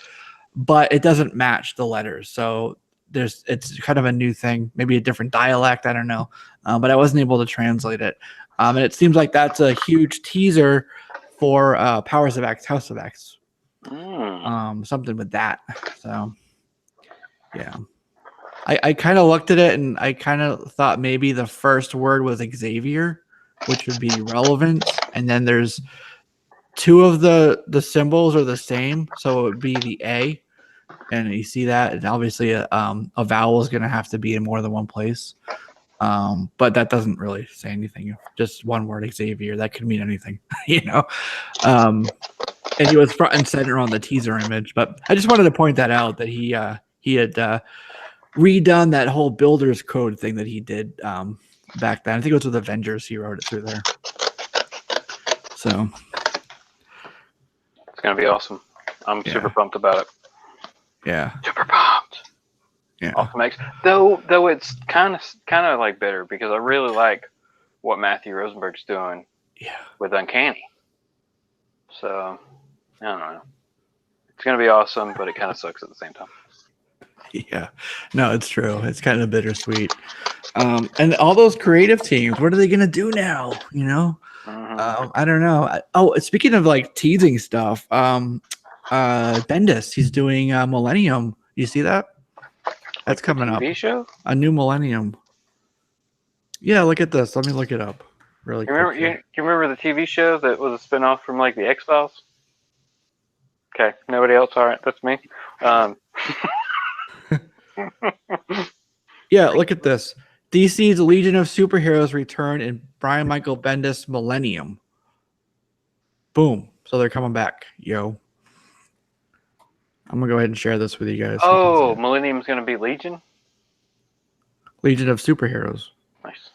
but it doesn't match the letters. So it's kind of a new thing, maybe a different dialect, I don't know, but I wasn't able to translate it, and it seems like that's a huge teaser for Powers of X, House of X, something with that. So yeah, I kind of looked at it and I kind of thought maybe the first word was Xavier, which would be relevant, and then there's two of the symbols are the same, so it would be the A. And you see that, and obviously a vowel is going to have to be in more than one place. But that doesn't really say anything. Just one word, Xavier, that could mean anything, And he was front and center on the teaser image. But I just wanted to point that out, that he had redone that whole builder's code thing that he did back then. I think it was with Avengers. He wrote it through there. So it's going to be awesome. I'm super pumped about it. Yeah. Super pumped. Yeah. Awesome X. Though it's kind of like bitter, because I really like what Matthew Rosenberg's doing with Uncanny. So I don't know. It's gonna be awesome, but it kind of sucks at the same time. Yeah. No, it's true. It's kind of bittersweet. And all those creative teams, what are they gonna do now? I don't know. Speaking of like teasing stuff, Bendis, he's doing Millennium. You see that? That's coming up. TV show? A new Millennium. Yeah, look at this. Let me look it up really quick. You remember the TV show that was a spinoff from like the X-Files? Okay, nobody else? All right, that's me. Yeah, look at this. DC's Legion of Superheroes return in Brian Michael Bendis Millennium. Boom. So they're coming back. Yo. I'm going to go ahead and share this with you guys. Oh, Millennium's going to be Legion? Legion of Superheroes. Nice.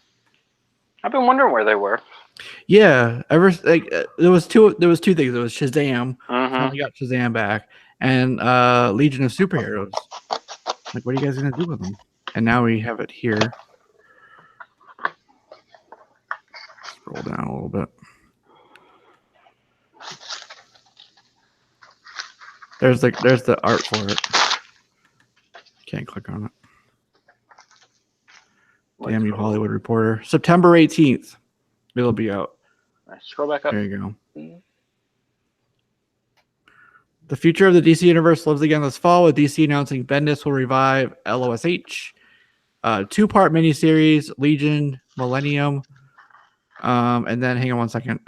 I've been wondering where they were. Yeah, there was two things. There was Shazam. Finally got Shazam back, and Legion of Superheroes. Like, what are you guys going to do with them? And now we have it here. Scroll down a little bit. There's the art for it. Can't click on it. Damn you, Hollywood Reporter. September 18th. It'll be out. Scroll back up. There you go. The future of the DC universe lives again this fall with DC announcing Bendis will revive LOSH. 2-part miniseries, Legion, Millennium. And then hang on one second.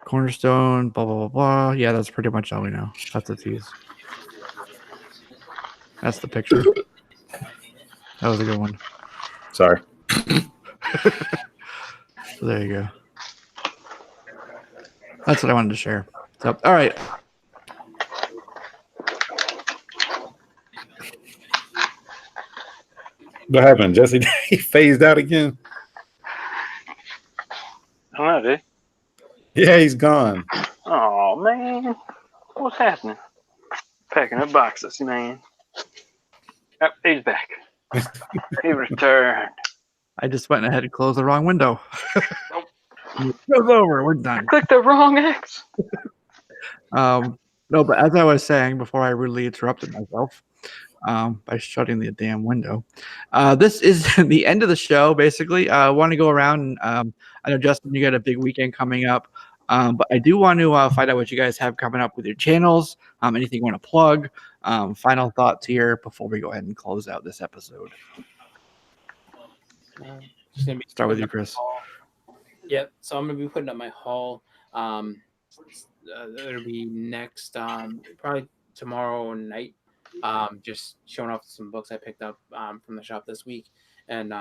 Cornerstone, blah, blah, blah, blah. Yeah, that's pretty much all we know. That's the tease. That's the picture. That was a good one. Sorry. So there you go. That's what I wanted to share. So, all right. What happened, Jesse? He phased out again. I don't know, dude. Yeah, he's gone. Oh man, what's happening? Packing up boxes, man. Oh, he's back. He returned. I just went ahead and closed the wrong window. It goes over. We're done. Click the wrong X. No, but as I was saying before, I rudely interrupted myself by shutting the damn window. This is the end of the show. Basically, I want to go around. And, I know Justin, you got a big weekend coming up, but I do want to find out what you guys have coming up with your channels. Anything you want to plug? Final thoughts here before we go ahead and close out this episode. Start with you, Chris. Yep. So I'm gonna be putting up my haul. It'll be next, probably tomorrow night. Just showing off some books I picked up from the shop this week, and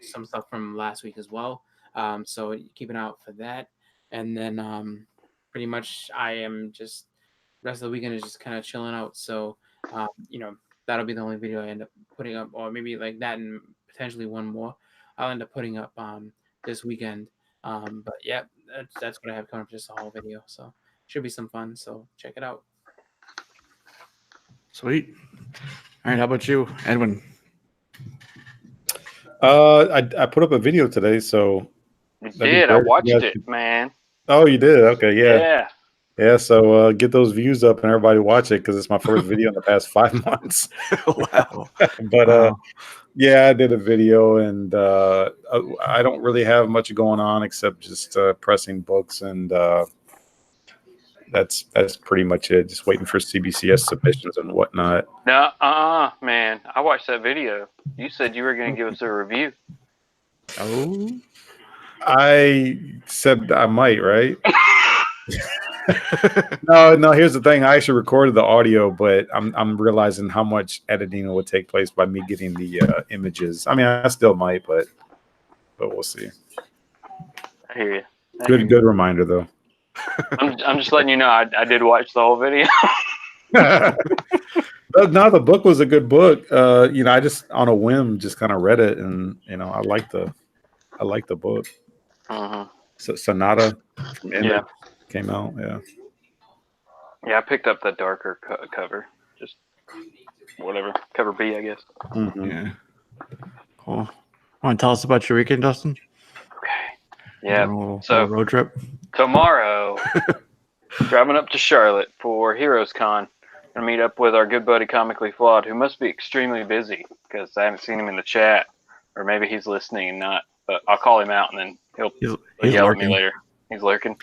some stuff from last week as well. So keep an eye out for that. And then pretty much I am just rest of the weekend is just kind of chilling out. So that'll be the only video I end up putting up, or maybe like that and potentially one more I'll end up putting up this weekend. But yeah, that's what I have coming up, just a whole video. So should be some fun. So check it out. Sweet. All right, how about you, Edwin? I put up a video today, so You did. I watched it, man. Oh, you did? Okay, Yeah. yeah. So get those views up and everybody watch it because it's my first video in the past 5 months. Wow. But Wow. yeah, I did a video, and I don't really have much going on except just pressing books, and that's pretty much it. Just waiting for CBCS submissions and whatnot. No, man. I watched that video. You said you were going to give us a review. Oh. I said I might, right? No. Here's the thing. I actually recorded the audio, but I'm realizing how much editing would take place by me getting the images. I mean, I still might, but we'll see. I hear you. Good reminder, though. I'm just letting you know I did watch the whole video. No, the book was a good book. I just on a whim just kind of read it, and I like the book. Uh-huh. So Sonata from Enix came out. Yeah, I picked up the darker cover. Just whatever. Cover B, I guess. Mm-hmm. Yeah. Cool. Want to tell us about your weekend, Dustin? Okay. Yeah. So road trip tomorrow. Driving up to Charlotte for Heroes Con and meet up with our good buddy Comically Flawed, who must be extremely busy because I haven't seen him in the chat, or maybe he's listening and not. But I'll call him out and then he'll yell at me later. He's lurking.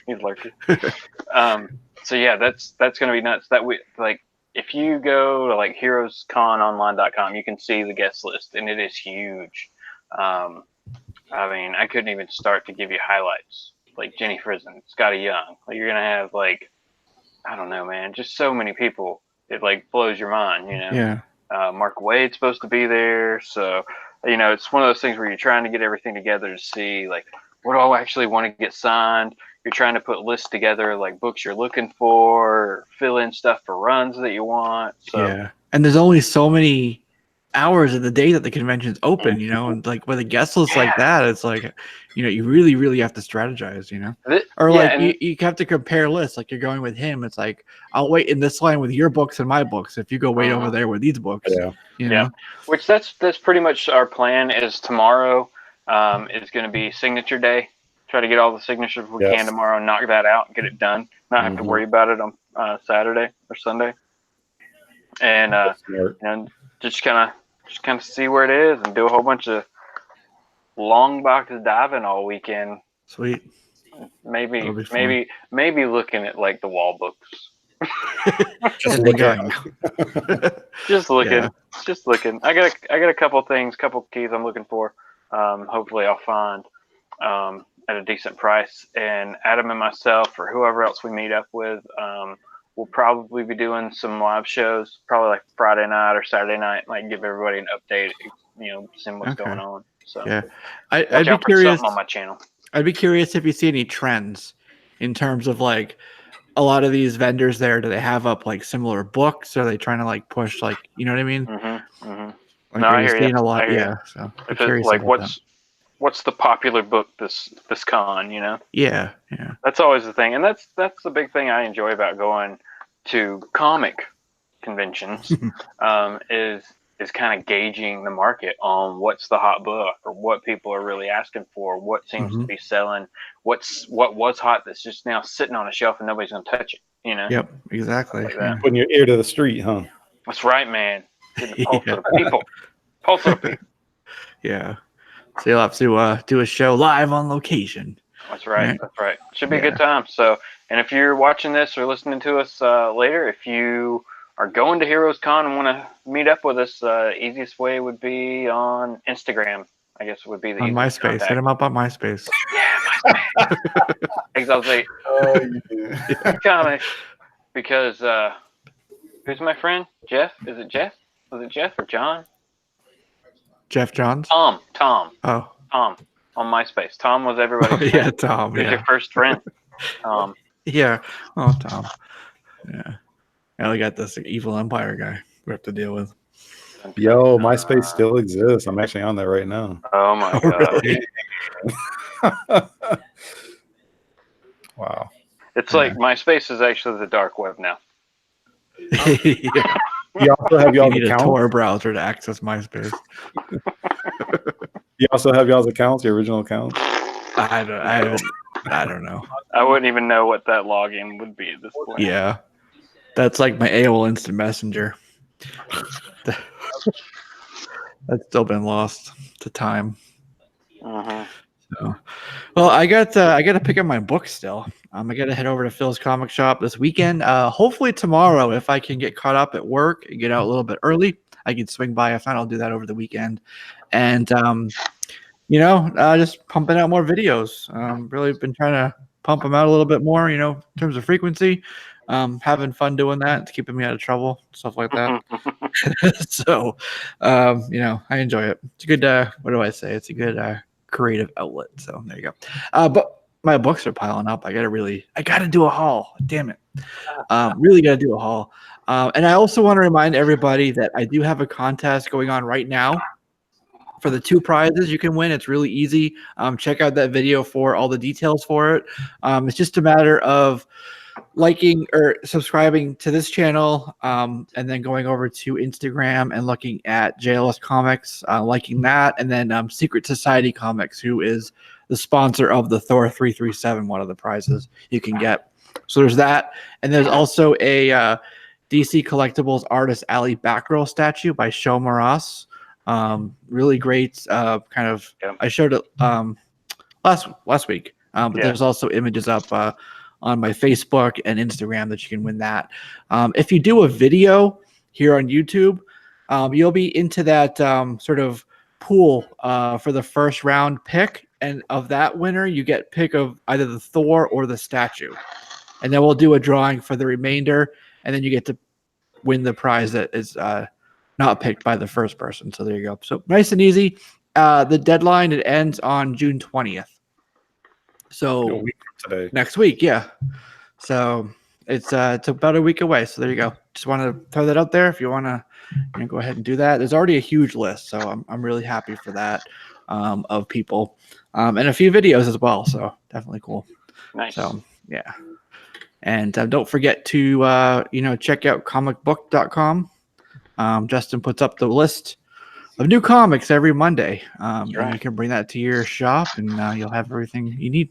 So yeah, that's gonna be nuts. That we like if you go to like heroescononline.com, you can see the guest list, and it is huge. I mean, I couldn't even start to give you highlights. Like Jenny Frison, Scotty Young. Like you're gonna have like, I don't know, man, just so many people. It like blows your mind, Yeah. Mark Wade's supposed to be there, so it's one of those things where you're trying to get everything together to see like what do I actually want to get signed. You're trying to put lists together like books you're looking for, fill in stuff for runs that you want. So yeah. And there's only so many hours of the day that the convention's open, and like with a guest list like that, it's like, you really, really have to strategize, you have to compare lists. Like you're going with him, it's like I'll wait in this line with your books and my books if you go wait over there with these books. Yeah. Which that's pretty much our plan. Is tomorrow is going to be signature day. Try to get all the signatures we can tomorrow, knock that out, get it done. Not have to worry about it on Saturday or Sunday, and just kind of see where it is and do a whole bunch of long box diving all weekend. Sweet. Maybe looking at like the wall books. Just looking. I got a couple keys I'm looking for. Hopefully I'll find at a decent price. And Adam and myself, or whoever else we meet up with, we'll probably be doing some live shows, probably like Friday night or Saturday night. Like give everybody an update, seeing what's going on. So yeah, I'd be curious on my channel. I'd be curious if you see any trends in terms of like a lot of these vendors there. Do they have up like similar books? Are they trying to like push like, you know what I mean? Mm-hmm, mm-hmm. Like, no, I hear you. A lot, yeah. So if it's like what's the popular book this con? Yeah. That's always the thing, and that's the big thing I enjoy about going to comic conventions. Is kind of gauging the market on what's the hot book or what people are really asking for, what seems to be selling, what was hot that's just now sitting on a shelf and nobody's gonna touch it. Yep, exactly. Like that. Putting your ear to the street, huh? That's right, man. Getting the pulse of the people. Pulse of the people. Yeah. So you'll have to do a show live on location. That's right. That's right. Should be a good time. So, and if you're watching this or listening to us later, if you are going to Heroes Con and want to meet up with us, easiest way would be on Instagram. I guess would be the on MySpace. Hit him up on MySpace. Yeah, MySpace. Exactly. Comic. Because who's my friend? Jeff? Is it Jeff? Was it Jeff or John? Jeff Johns? Tom. Oh. Tom on MySpace. Tom was everybody's friend. Yeah, Tom. Who's your first friend? Yeah. Oh, Tom. Yeah. Now we got this evil empire guy we have to deal with. Yo, MySpace still exists. I'm actually on there right now. Oh my god! Really? Wow. It's like MySpace is actually the dark web now. Yeah. You also have y'all's You need accounts. a Tor browser to access MySpace. You also have y'all's accounts, your original accounts. I don't know. I wouldn't even know what that login would be at this point. Yeah. That's like my AOL Instant Messenger. That's still been lost to time. Mm-hmm. So, well, I got to pick up my book still. I got to head over to Phil's Comic Shop this weekend. Hopefully tomorrow, if I can get caught up at work and get out a little bit early, I can swing by. If not, I'll do that over the weekend. And just pumping out more videos. Really been trying to pump them out a little bit more. In terms of frequency. Having fun doing that. It's keeping me out of trouble, stuff like that. So, I enjoy it. It's a good, what do I say? It's a good creative outlet. So there you go. But my books are piling up. I got to do a haul. Damn it. Really got to do a haul. And I also want to remind everybody that I do have a contest going on right now for the 2 prizes you can win. It's really easy. Check out that video for all the details for it. It's just a matter of liking or subscribing to this channel, and then going over to Instagram and looking at JLS Comics, liking that, and then Secret Society Comics, who is the sponsor of the Thor 337, one of the prizes you can get. So there's that, and there's also a DC Collectibles Artist Alley Batgirl statue by Sho Maras. Really great. I showed it last week, but there's also images up on my Facebook and Instagram that you can win that. If you do a video here on YouTube, you'll be into that sort of pool for the first round pick. And of that winner, you get pick of either the Thor or the statue. And then we'll do a drawing for the remainder. And then you get to win the prize that is not picked by the first person. So there you go. So nice and easy. The deadline, it ends on June 20th. So A week from today. Next week, yeah. So it's about a week away. So there you go. Just want to throw that out there. If you want to go ahead and do that. There's already a huge list, so I'm really happy for that of people, and a few videos as well. So definitely cool. Nice. So yeah, and don't forget to check out comicbook.com. Justin puts up the list of new comics every Monday, and you can bring that to your shop, and you'll have everything you need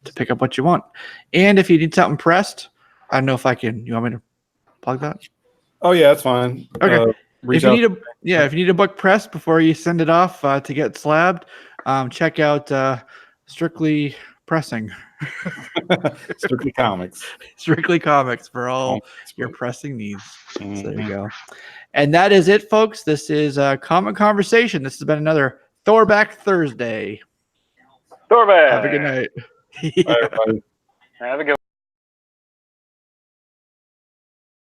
to pick up what you want. And if you need something pressed, I don't know if I can. You want me to plug that? Oh yeah, that's fine. Okay. Reach If you out. if you need a book press before you send it off to get slabbed, check out Strictly Pressing, Strictly Comics. Strictly Comics for all Comics, your but- pressing needs. So there you Mhm. go. And that is it, folks. This is Comic Conversation. This has been another Throwback Thursday. Thorback. Have a good night. Bye, everybody. Have a good